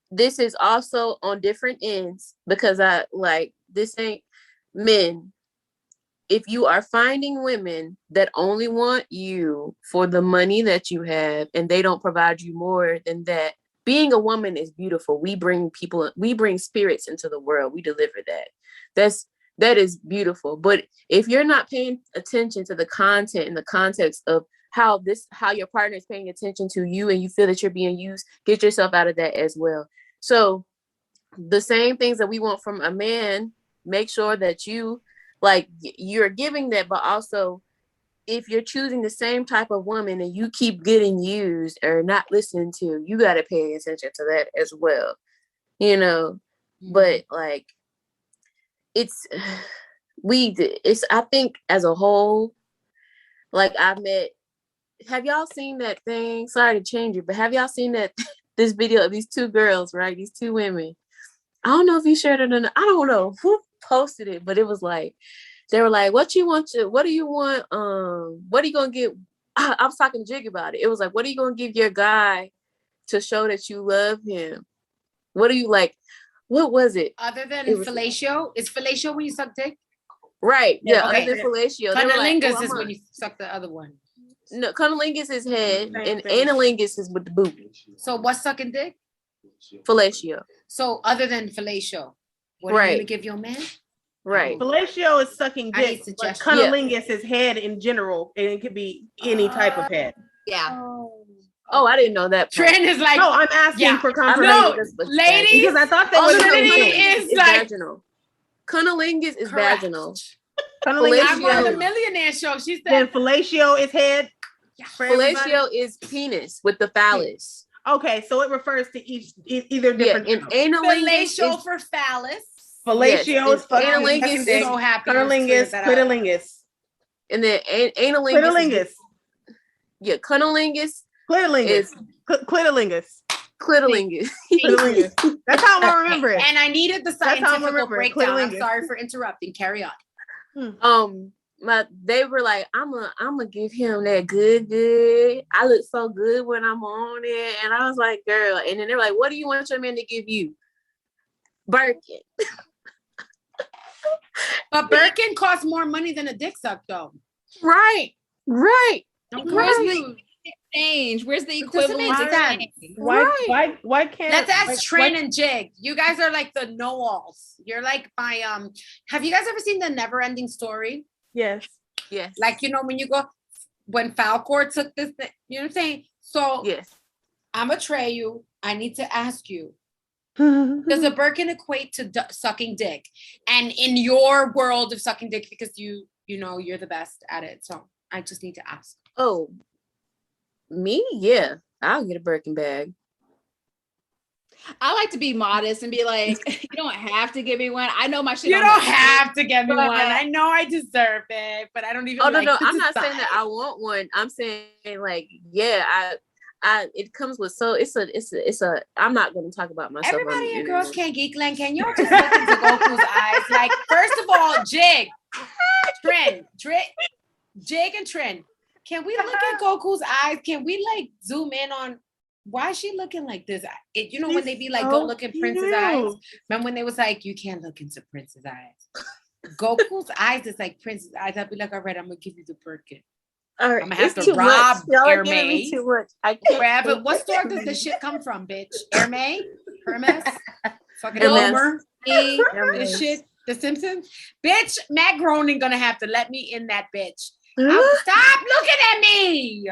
This is also on different ends because I like this ain't men. If you are finding women that only want you for the money that you have and they don't provide you more than that, being a woman is beautiful. We bring spirits into the world. We deliver that. That is beautiful. But if you're not paying attention to the content and the context of how your partner is paying attention to you and you feel that you're being used, get yourself out of that as well. So the same things that we want from a man, make sure that you're giving that, but also if you're choosing the same type of woman and you keep getting used or not listening to, you got to pay attention to that as well, but like I think as a whole, like have y'all seen that thing? Sorry to change it, but have y'all seen this video of these two girls, right? These two women. I don't know if you shared it or not. I don't know who posted it, but it was like, they were like, what do you want? What are you going to get? I was talking to Jig about it. It was like, what are you going to give your guy to show that you love him? What do you like? What was it? Other than fellatio? Is fellatio when you suck dick? Right. Yeah. Okay. Other than fellatio. Cunnilingus is when you suck the other one. No, cunnilingus is head and analingus is with the boob. So what's sucking dick? Fellatio. So other than fellatio, what are you going to give your man? Right. Fellatio is sucking dick, but cunnilingus is head in general, and it could be any type of head. Yeah. Oh, I didn't know that. Trend is like, no, I'm asking for confirmation. No, ladies, because I thought that was like vaginal. Cunnilingus is vaginal. I'm on the Millionaire Show. She said then fellatio is head. Fellatio is penis with the phallus. Okay, so it refers to either different. And fellatio for phallus. Fellatio is fucking. Analingus is so happy. Cunnilingus, clitolingus. And then analingus. Clitolingus. Yeah, cunnilingus. Clitolingus. Clitolingus. Clitolingus. Clitolingus. That's how I remember it. And I needed the scientific breakdown. I'm sorry for interrupting. Carry on. They were like, I'm gonna give him that good. I look so good when I'm on it, and I was like, girl. And then they're like, what do you want your man to give you? Birkin. But Birkin costs more money than a dick suck, though. Right. Where's the exchange? Where's the equivalent? Why can't? Let's ask Trin and Jig. You guys are like the know-alls. You're like my Have you guys ever seen The Never Ending Story? Yes. Like when Falcor took this, you know what I'm saying? So yes, I'm gonna tray you. I need to ask you. Does a Birkin equate to sucking dick? And in your world of sucking dick, because you're the best at it, so I just need to ask. Oh, me? Yeah, I'll get a Birkin bag. I like to be modest and be like, you don't have to give me one. I know my shit. You don't have to give me one. I know I deserve it, but I don't even. Oh no, I'm not saying that I want one. I'm saying like, yeah, it comes with it's a. I'm not going to talk about myself. Everybody in Girls Can't Geek Land, can y'all just look into Goku's eyes? Like, first of all, Jig, Jig and Trin, can we look at Goku's eyes? Can we like zoom in on why is she looking like this? When they be like, go look in Prince's eyes. Remember when they was like, you can't look into Prince's eyes. Goku's eyes is like Prince's eyes. I'd be like, all right, I'm gonna give you the Birkin. All right, I'm gonna have it's to too rob much. Y'all are giving me Hermes. too much. I can't. Wherever, what store does this shit come from, bitch? Hermes? Fucking Hermes. Homer? Hermes. This shit? The Simpsons? Bitch, Matt Groening gonna have to let me in that bitch. Stop looking at me!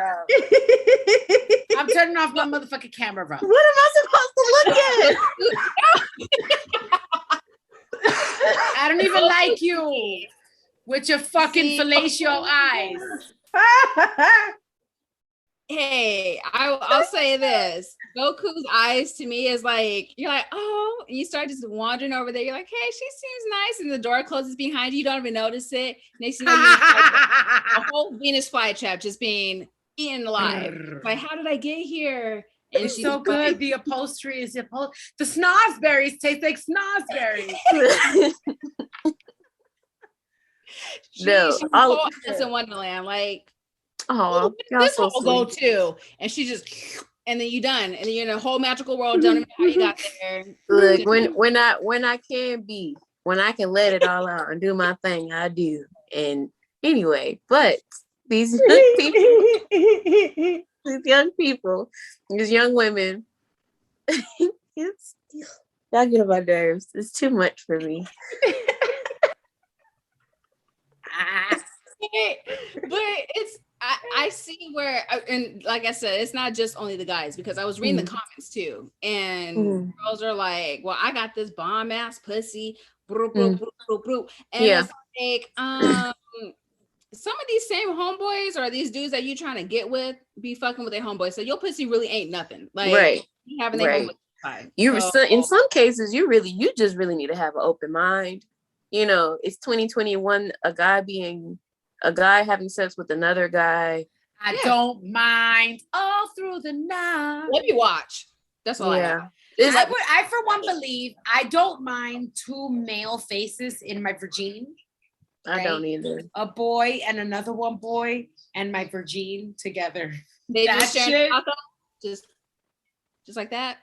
I'm turning off my motherfucking camera, bro. What am I supposed to look at? I don't even like you with your fucking fellatio eyes. Hey, I'll say this. Goku's eyes to me is like, you're like, oh, and you start just wandering over there. You're like, hey, she seems nice. And the door closes behind you. You don't even notice it. Next thing you know, a whole Venus flytrap just being eaten alive. Like, how did I get here? And It's so good. The upholstery is the snozberries taste like snozberries. She's Alice in Wonderland. Like, oh, this whole go too, and she just, and then you done, and then you're in a whole magical world. Don't even know how you got there. Look, when I can let it all out and do my thing, I do. And anyway, but these young people, these young women, y'all get on my nerves. It's too much for me. But it's I see where, and like I said, it's not just only the guys, because I was reading the comments too, and girls are like, well, I got this bomb ass pussy, and it's like, some of these same homeboys or these dudes that you trying to get with be fucking with their homeboys, so your pussy really ain't nothing. Like, you having their homeboys. In some cases, you just really need to have an open mind. You know, it's 2021. A guy having sex with another guy. I don't mind all through the night. Let me watch. That's all I have. I for one believe I don't mind two male faces in my virgin. Right? I don't either. A boy and another one boy and my virgin together. They just share just like that.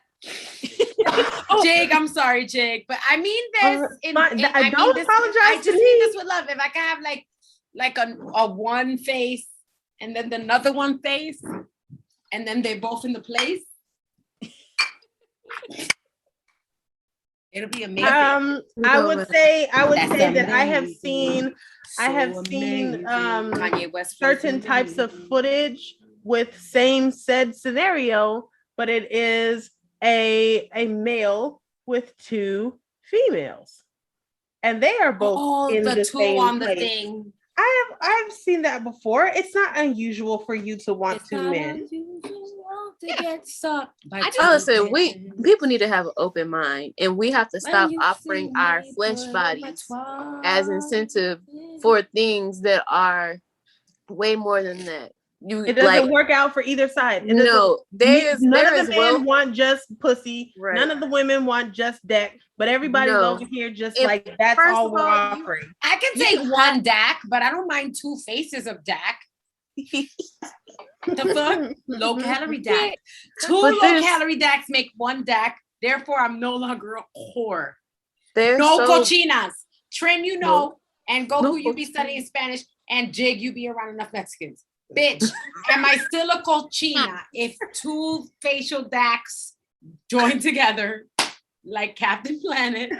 Jake, I'm sorry, Jake, but I mean this. I don't apologize. I just mean this with love. If I can have like a one face and then another one face, and then they're both in the place, it'll be amazing. I would say that I have seen certain types of footage with same said scenario, but it is a male with two females, and they are both in the same on the thing. I've seen that before. It's not unusual for you to want two men. Listen, people need to have an open mind, and we have to stop offering our flesh bodies as incentive for things that are way more than that. It doesn't work out for either side. None of the men want just pussy. Right. None of the women want just deck. But everybody's over here just like that's all we're offering. I can take one Dak, but I don't mind two faces of Dak. The fuck? Low calorie Dak. Two low calorie Daks make one Dak. Therefore, I'm no longer a whore. Cochinas. Trin, and Goku, you be studying Spanish, and Jig, you be around enough Mexicans. Bitch, am I still a cochina if two facial Daks join together like Captain Planet?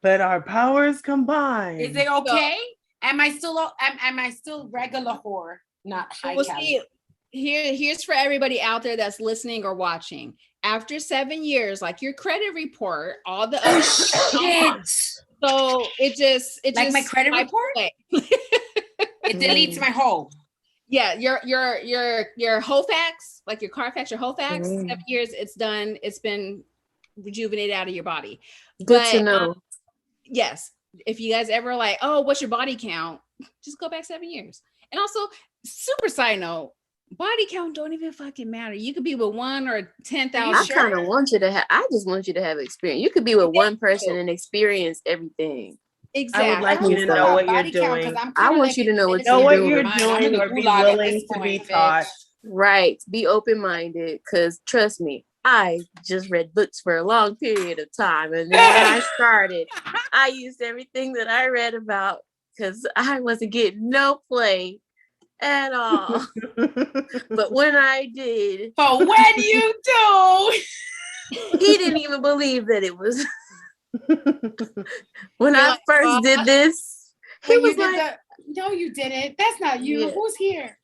Let our powers combine. Is it okay? Am I still regular whore, not high calorie? Here's for everybody out there that's listening or watching. After 7 years, like your credit report, all the shit. So it just my credit report. It deletes my whole. Yeah, your whole facts, like your Carfax, your whole facts. 7 years, it's done. It's been rejuvenated out of your body. Good to know. Yes, if you guys ever like, oh, what's your body count? Just go back 7 years. And also, super side note, body count don't even fucking matter. You could be with 1 or 10,000. I kind of want you to have. I just want you to have experience. You could be with one person and experience everything. Exactly. I would like you to know what you're doing. I want you to know what you're doing or be willing to be taught. Right. Be open-minded, because trust me, I just read books for a long period of time. And then when I started, I used everything that I read about because I wasn't getting no play at all. But when I did, But when you do, he didn't even believe that it was. When You're I like, first did this, he when was you did like, no, you didn't. That's not you. Yeah. Who's here?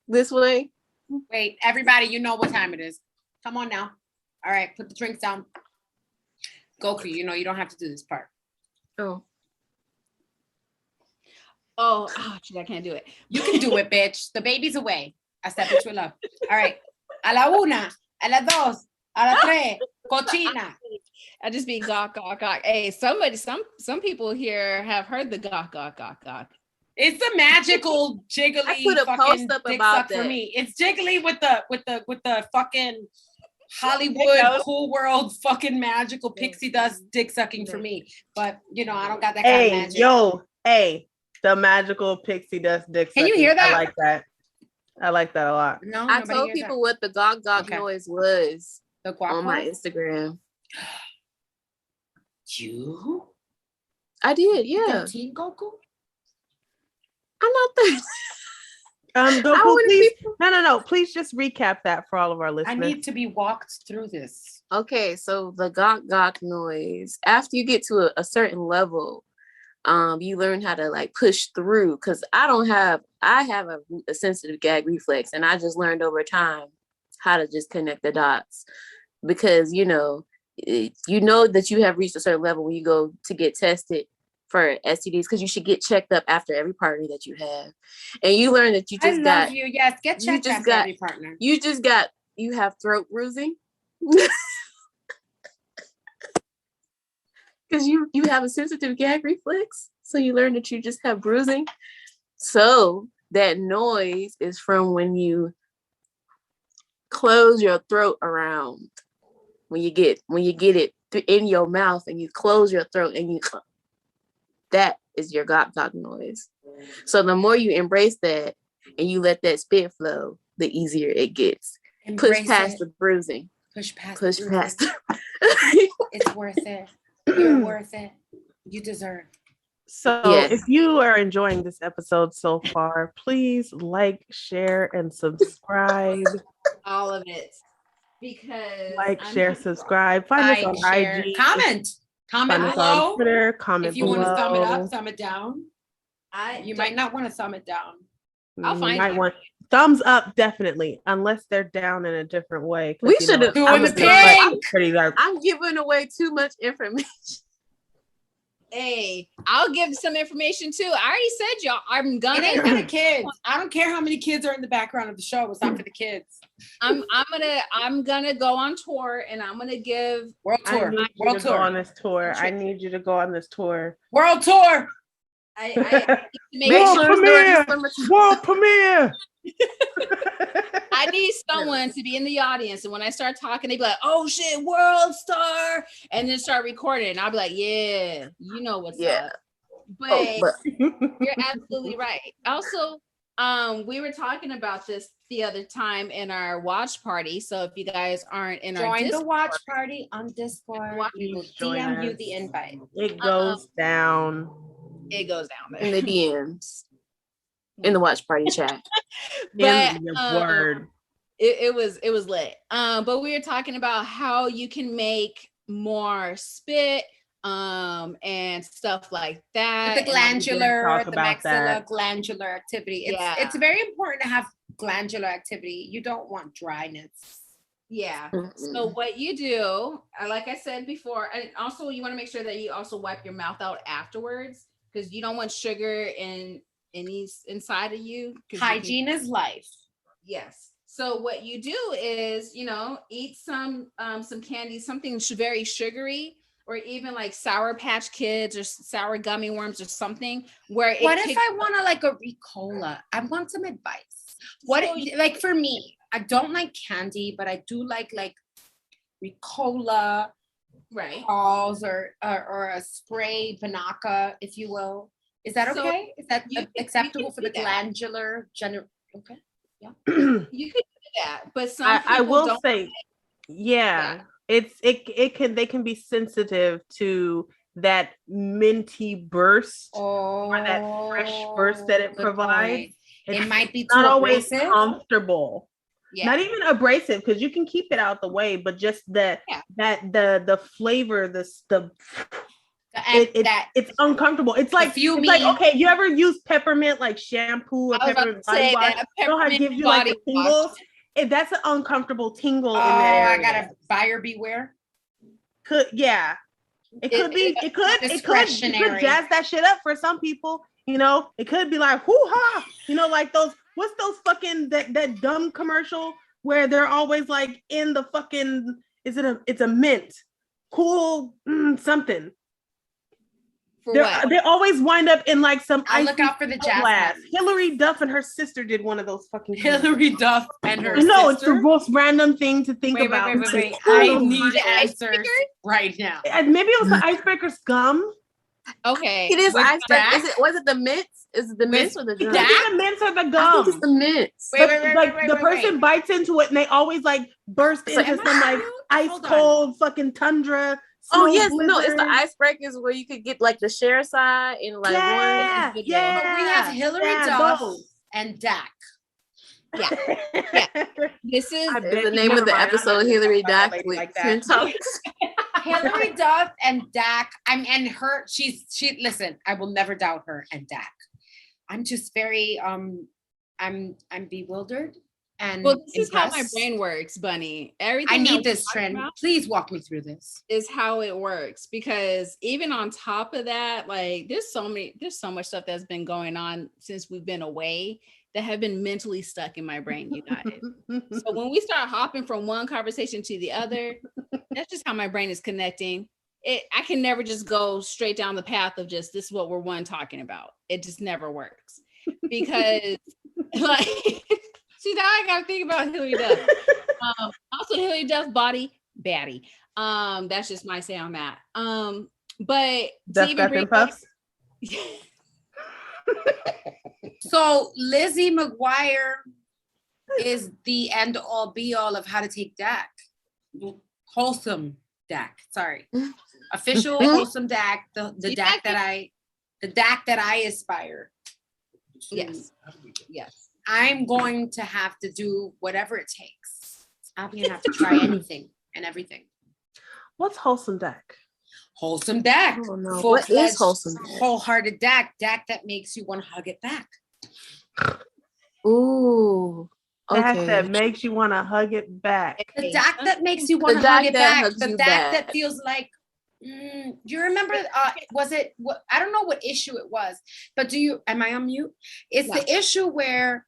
This way. Wait, everybody, you know what time it is. Come on now. All right, put the drinks down. Goku, you know you don't have to do this part. Oh. oh, shit, I can't do it. You can do it, bitch. The baby's away. I step into love. All right. A la una, a la dos, a la tres, cochina. I just be gawk, gawk, gawk. Hey, some people here have heard the gawk, gawk, gawk, gawk. It's a magical jiggly I put a fucking post up dick about suck that. for me. It's jiggly with the fucking Hollywood cool world fucking magical pixie dust dick sucking for me. But you know, I don't got that kind of magic. The magical pixie dust dick Can you sucking. hear that? I like that a lot. No, I told people what the gawk gawk noise was the guac on my Instagram. You? I did, yeah. 13 Goku? I'm not that. Goku, please. No. Please just recap that for all of our listeners. I need to be walked through this. Okay, so the gawk gawk noise. After you get to a certain level, you learn how to like push through. Because I have a sensitive gag reflex, and I just learned over time how to just connect the dots. Because you know that you have reached a certain level when you go to get tested for STDs, because you should get checked up after every partner that you have, and you learn that you just got you. Yes, get checked after every partner. You have throat bruising because you have a sensitive gag reflex, so you learn that you just have bruising. So that noise is from when you close your throat around, when you get it in your mouth and you close your throat and that is your gawk gawk noise. So the more you embrace that and you let that spit flow, the easier it gets. Push past the bruising. Push past. It's worth it. You're worth it. You deserve. So if you are enjoying this episode so far, please like, share, and subscribe. All of it. Because share, subscribe. Find us on IG. Comment us below. on Twitter. Comment if you below. want to thumb it up, thumb it down. You might not want to thumb it down. I'll find want thumbs up, definitely, unless they're down in a different way. We should have doing the thing. I'm giving away too much information. Hey, I'll give some information too. I already said y'all. I'm gonna. It ain't for the kids. I don't care how many kids are in the background of the show. It's not for the kids. I'm gonna go on tour, and I'm gonna give world tour. Go on this tour. I need you to go on this tour. World tour. I World premiere. I need someone to be in the audience, and when I start talking, they be like, "Oh shit, world star," and then start recording. And I'll be like, "Yeah, you know what's up." But you're absolutely right. Also, we were talking about this the other time in our watch party. So if you guys aren't in our Discord, the watch party on Discord, we will DM you the invite. It goes down. It goes down there in the DMs, in the watch party chat. But word. It was lit. But we were talking about how you can make more spit and stuff like that. The glandular, the maxilla glandular activity. It's very important to have glandular activity. You don't want dryness. Yeah. So what you do, like I said before, and also you want to make sure that you also wipe your mouth out afterwards, because you don't want sugar inside of you. Hygiene is life. Yes. So what you do is, eat some candy, something very sugary, or even like Sour Patch Kids or sour gummy worms or something. What if I want a Ricola? I want some advice. Like for me, I don't like candy, but I do like Ricola, right? Balls or a spray Banaka, if you will. Is that okay? Is that acceptable for the glandular Okay. Yeah. You could do that, but some I people will don't. say, they can be sensitive to that minty burst or that fresh burst that it good provides. point. It might be not too always abrasive. comfortable. Yeah. Not even abrasive, because you can keep it out the way, but just the flavor, it's uncomfortable. It's like okay, you ever use peppermint like shampoo or peppermint body wash? You know how it gives you like the tingles? That's an uncomfortable tingle in that area. I got a buyer beware. It could jazz that shit up for some people. You know, it could be like hoo-ha, you know, like what's those fucking that dumb commercial where they're always like in the fucking it's a mint cool something. They always wind up in like some I'll look out for the jazz glass. Hillary Duff and her sister did one of those fucking Hillary Duff and her sister. No, it's the most random thing to think about. Wait. I need answers right now. Maybe it was the icebreaker scum. Okay. It is icebreaker. Was it the mints? Is it the mints or the gum? The mints or the gum? I think it's the mints. The person bites into it and they always like burst into some like ice cold fucking tundra. Oh yes, no, it's the icebreakers where you could get like the share side in like one. But we have Hillary Duff and Dak. Yeah. This is the name of the episode. Hillary Duff with Trend Talks. Hillary Duff and Dak. And her. She. Listen, I will never doubt her and Dak. I'm just very I'm bewildered. And well, this is how my brain works, Bunny. Everything I need this trend. Please walk me through this. Is how it works, because even on top of that, like there's so much stuff that's been going on since we've been away that have been mentally stuck in my brain, you guys. So when we start hopping from one conversation to the other, that's just how my brain is connecting. I can never just go straight down the path of just this is what we're talking about. It just never works, because like. See, now I gotta think about Hillary Duff. Also, Hillary Duff body baddie. That's just my say on that. But Puffs. So Lizzie McGuire is the end all be all of how to take Dak. Wholesome Dak. Sorry, official wholesome Dak. The Dak that I aspire. Yes. I'm going to have to do whatever it takes. I'm going to have to try anything and everything. What's wholesome Dak? Wholesome Dak. Oh, no. What is wholesome Dak? Wholehearted Dak. Dak that makes you want to hug it back. Ooh. Okay. Dak that makes you want to hug it back. The Dak that makes you want to hug it back. The Dak that feels like, do you remember, was it, I don't know what issue it was, but am I on mute? It's the issue where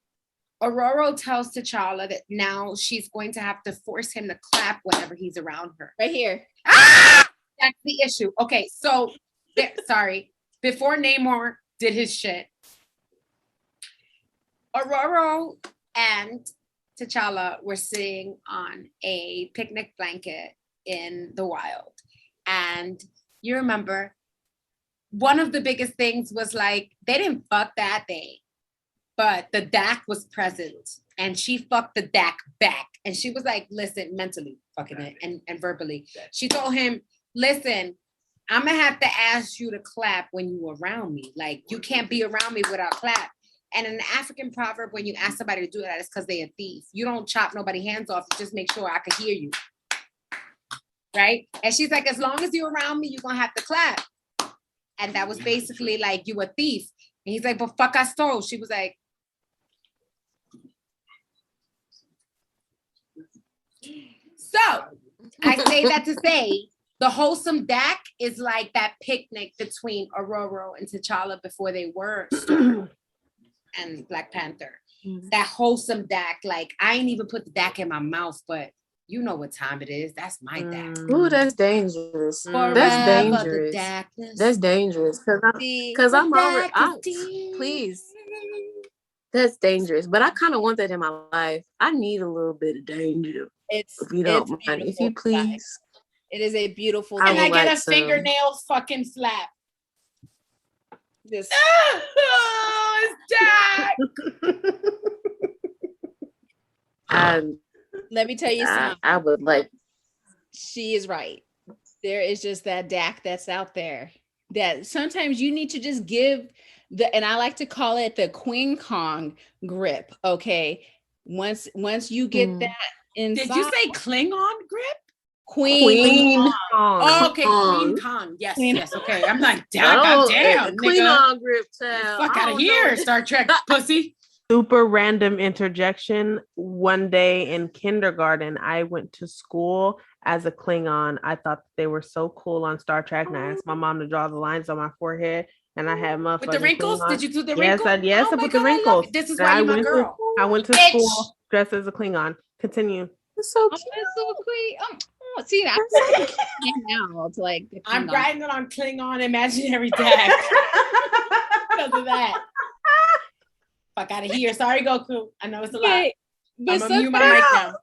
Aurora tells T'Challa that now she's going to have to force him to clap whenever he's around her. Right here. That's the issue. Okay, so, sorry. Before Namor did his shit, Aurora and T'Challa were sitting on a picnic blanket in the wild. And you remember, one of the biggest things was like, they didn't fuck that day, but the Dak was present and she fucked the Dak back. And she was like, listen, mentally fucking it and verbally. She told him, listen, I'm gonna have to ask you to clap when you around me. Like, you can't be around me without clap. And in the African proverb, when you ask somebody to do that, it's because they're a thief. You don't chop nobody's hands off, you just make sure I can hear you. Right? And she's like, as long as you're around me, you're gonna have to clap. And that was basically like, you a thief. And he's like, but fuck, I stole. She was like, so I say that to say, the wholesome Dak is like that picnic between Aurora and T'Challa before they were Storm and Black Panther. Mm-hmm. That wholesome Dak, like I ain't even put the Dak in my mouth, but you know what time it is. That's my Dak. Ooh, that's dangerous. That's dangerous. That's dangerous. Because I'm over. Please. That's dangerous. But I kind of want that in my life. I need a little bit of danger. If you don't mind. If you please. It is a beautiful thing. And I get a fingernail fucking slap. This. Oh, it's Dak. Let me tell you something. I would like. She is right. There is just that DAC that's out there that sometimes you need to just give and I like to call it the Queen Kong grip. Okay. Once you get that inside. Did you say Klingon grip? Queen Kong. Oh, okay, Queen Kong. Kong. Yes, Queen- yes. Okay, I'm like, goddamn, Clean nigga. on grip, child. Fuck I out of don't here, know. Star Trek pussy. Super random interjection. One day in kindergarten, I went to school as a Klingon. I thought they were so cool on Star Trek, and I asked my mom to draw the lines on my forehead, and I had motherfucking With the wrinkles? Klingon. Did you do the Yes, wrinkles? yes, Oh I my put the God, I love wrinkles. it. This is And why you're my girl. I went to Bitch. school dressed as a Klingon. Continue. It's so Oh, cute. that's so sweet. See, I'm now to like. I'm grinding on Klingon imaginary dad because of that. Fuck out of here. Sorry, Goku. I know it's a lot. Okay, but I'm gonna mute my mic now.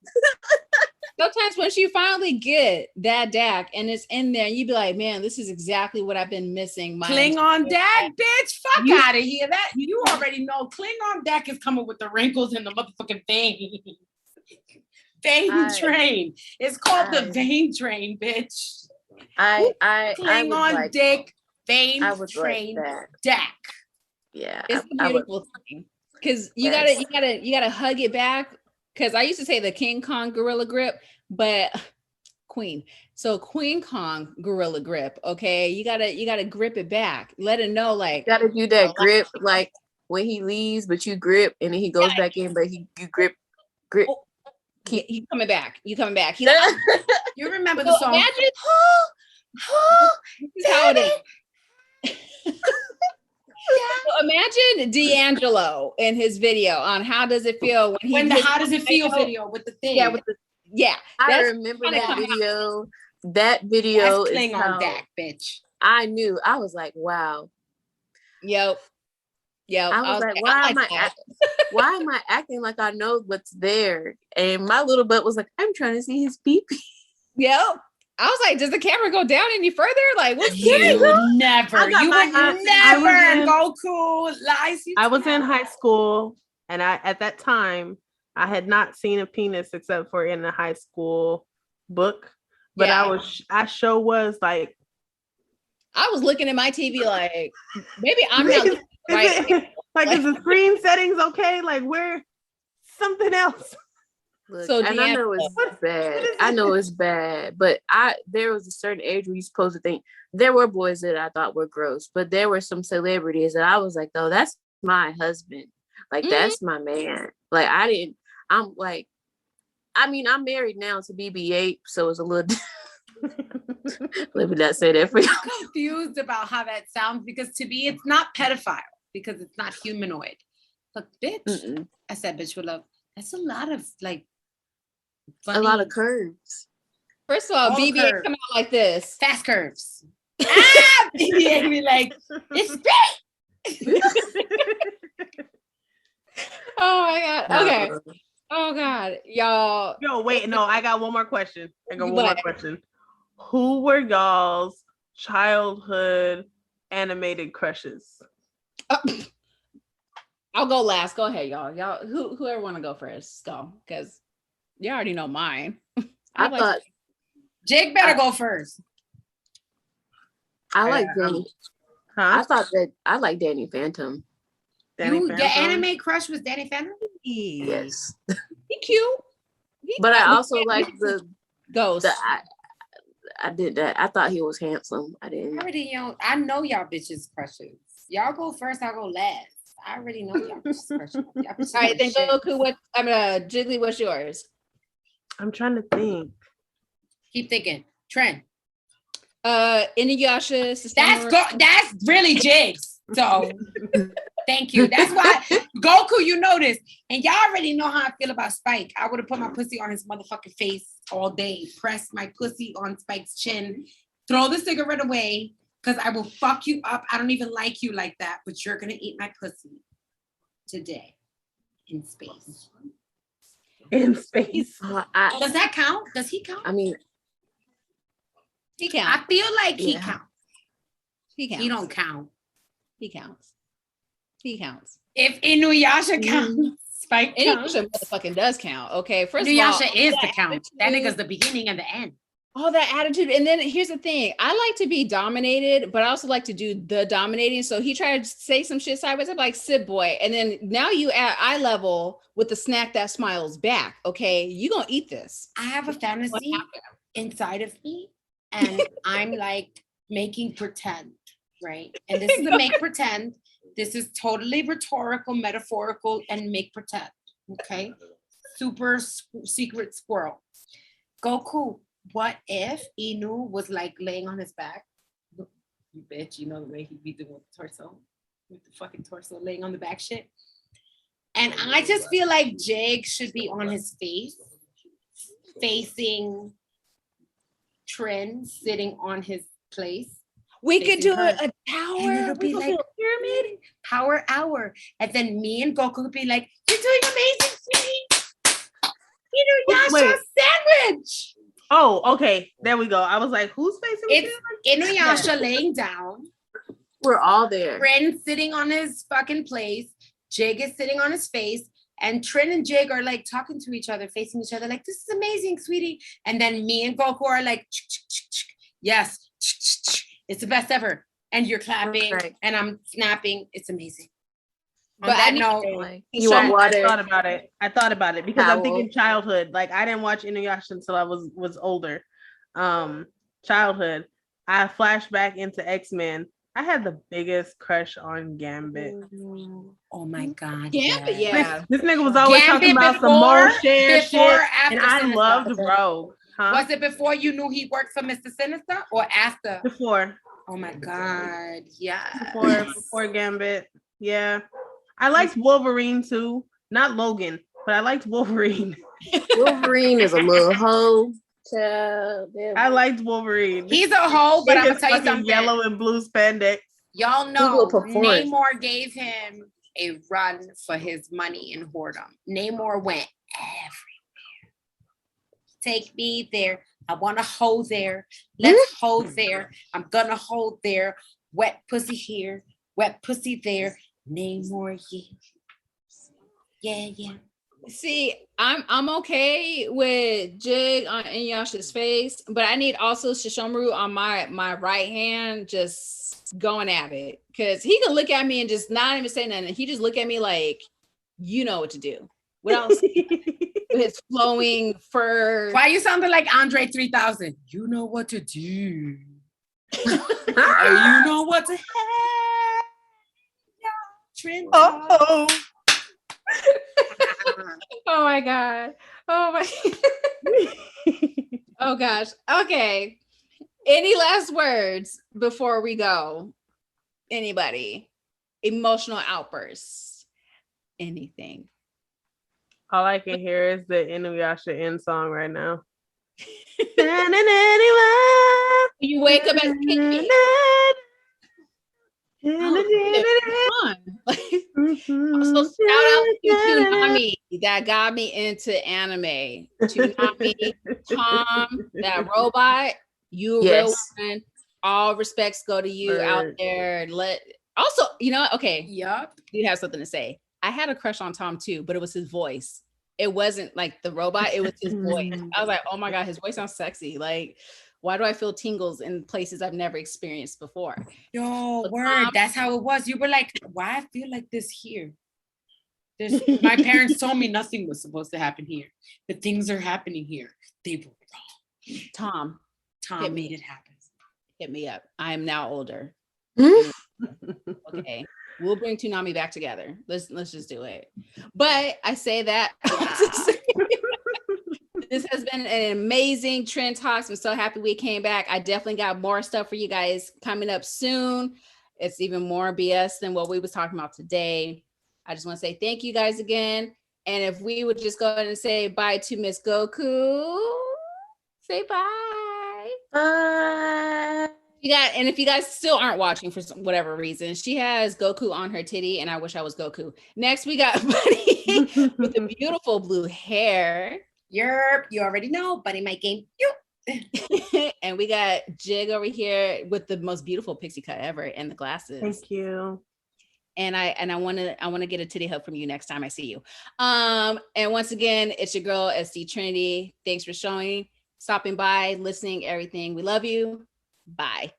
sometimes once you finally get that DAC and it's in there, you be like, man, this is exactly what I've been missing. Klingon dad, bitch. Fuck You- out of here. That you already know. Klingon deck is coming with the wrinkles and the motherfucking vein. Vein train. It's called the vein train, bitch. I Klingon would like, dick vein I would train like that. deck. Yeah, It's a I would. beautiful thing because you Yes. gotta hug it back. Because I used to say the King Kong gorilla grip, but Queen. So Queen Kong gorilla grip. Okay, you gotta grip it back. Let it know, like Gotta do that grip, like when he leaves, but you grip, and then he goes back in, but you grip. oh, you coming back. You coming back. He, You remember so the song? imagine this is how it is. So imagine D'Angelo in his video on how does it feel when he How does it feel video with the thing? Yeah, I that's remember kinda that come video. That video That's is Klingon how deck, bitch. I knew. I was like, wow. Yep. I was like, that. why am I acting like I know what's there? And my little butt was like, I'm trying to see his pee-pee. Yep. I was like, does the camera go down any further? Like, what's You never. I got You my- would I was never. in- Goku lies. I was in high school, and at that time I had not seen a penis except for in a high school book. But Yeah. I sure was like, I was looking at my TV like, maybe I'm not looking right. is the screen settings okay? Like, where something else? Look, So and I know it's bad. I know it's bad, but there was a certain age where you're supposed to think. There were boys that I thought were gross, but there were some celebrities that I was like, "Oh, that's my husband. Like that's my man." Like I'm like, I mean, I'm married now to BB-8, so it's a little. Let me not say that for you. I'm confused about how that sounds because to me it's not pedophile because it's not humanoid. But bitch, Mm-mm. I said bitch with love. That's a lot of like A lot of curves. First of all, All BB curves. come out like this. fast curves. Ah, BB be like, it's big. Oh my god. Okay. Oh god, y'all. Yo, wait, no, I got one more question. What? Who were y'all's childhood animated crushes? I'll go last. Go ahead, y'all. Y'all, whoever want to go first, go, because you already know mine. I thought Jake better go first. I like Danny. I Huh? thought that I like Danny Phantom. Your anime crush was Danny Phantom? Yes, He cute. but I also like the Ghost. I did that. I thought he was handsome. I didn't. I know y'all bitches crushes. Y'all go first, I'll go last. I already know y'all bitches crushes. Y'all bitches All right, then shit. Goku, Jiggly, what's yours? I'm trying to think. Keep thinking. Trent. Inuyasha. That's really Jigs. So thank you. That's why Goku, you know this. And y'all already know how I feel about Spike. I would have put my pussy on his motherfucking face all day, press my pussy on Spike's chin, throw the cigarette away, because I will fuck you up. I don't even like you like that, but you're gonna eat my pussy today in space. In space. Does that count? Does he count? I mean, He counts. I feel like he Yeah. counts. He counts. He don't count. He counts. He counts. If Inuyasha counts, Spike counts. Inuyasha motherfucking does count. Okay, first of all, Inuyasha is the count. That nigga's the beginning and the end. all that attitude. And then here's the thing. I like to be dominated, but I also like to do the dominating. So he tried to say some shit sideways. I'm like, sit boy. And then now you at eye level with the snack that smiles back. Okay, you gonna eat this. I have a fantasy inside of me, and I'm like making pretend, right? And this is a make pretend. This is totally rhetorical, metaphorical, and make pretend. Okay, super secret squirrel. Goku. What if Inu was like laying on his back? You bitch, you know the way he be doing with the torso, with the fucking torso laying on the back shit. And I just feel like Jig should be on his face, facing Trin, sitting on his place. We could do her. a tower. And it'll be like pyramid, power hour. And then me and Goku would be like, you're doing amazing, sweetie. Inuyasha sandwich. Oh, okay. There we go. I was like, who's facing It's Inuyasha laying down. We're all there. Trin sitting on his fucking place. Jig is sitting on his face. And Trin and Jig are like talking to each other, facing each other, like, this is amazing, sweetie. And then me and Goku are like, yes, it's the best ever. And you're clapping, and I'm snapping. It's amazing. But I know you want water. I thought about it because I'm thinking childhood. Like I didn't watch Inuyasha until I was older. Childhood. I flashed back into X-Men. I had the biggest crush on Gambit. Oh my god. Gambit, yeah. This nigga was always Gambit talking about some more share shit, and I loved Rogue. Huh? Was it before you knew he worked for Mr. Sinister or after? Before. Oh my god. Yeah. Before Gambit. Yeah. I liked Wolverine too. Not Logan, but I liked Wolverine. Wolverine is a little hoe. I liked Wolverine. He's a hoe, but I'm gonna tell you something. Yellow and blue spandex. Y'all know Namor gave him a run for his money in whoredom. Namor went everywhere. Take me there. I want to hold there. Let's hold there. I'm gonna hold there. Wet pussy here. Wet pussy there. Namor, yeah. See, I'm okay with Jig on Inuyasha's face, but I need also Shishomaru on my right hand, just going at it, because he can look at me and just not even say nothing. He just look at me like, you know what to do. What else? With his flowing fur. Why you sounding like Andre 3000? You know what to do. You know what to have. Oh. Oh my god. Oh my. Oh gosh. Okay. Any last words before we go? Anybody? Emotional outbursts? Anything? All I can hear is the Inuyasha end song right now. You wake up as a kid. So shout out to Toonami that got me into anime. Toonami, Tom, that robot, you real one. All respects go to you out there. Also, you know, okay. Yup. You have something to say. I had a crush on Tom too, but it was his voice. It wasn't like the robot, it was his voice. I was like, oh my God, his voice sounds sexy. Like, why do I feel tingles in places I've never experienced before? Yo, word. That's how it was. You were like, why I feel like this here? My parents told me nothing was supposed to happen here. The things are happening here. They were wrong. Tom made it happen. Hit me up. I am now older. Okay. We'll bring Toonami back together. Let's just do it. But I say that this has been an amazing Trend Talks. I'm so happy we came back. I definitely got more stuff for you guys coming up soon. It's even more BS than what we was talking about today. I just want to say thank you guys again. And if we would just go ahead and say bye to Miss Goku. Say bye. Bye. And if you guys still aren't watching for whatever reason, she has Goku on her titty, and I wish I was Goku. Next, we got Buddy with the beautiful blue hair. Yerp, you already know, Buddy my game. And we got Jig over here with the most beautiful pixie cut ever and the glasses. Thank you. And I want to get a titty hug from you next time I see you. And once again, it's your girl SD Trinity. Thanks for stopping by, listening, everything. We love you. Bye.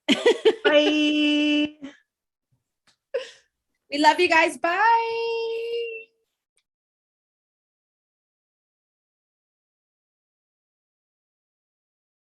Bye. We love you guys. Bye.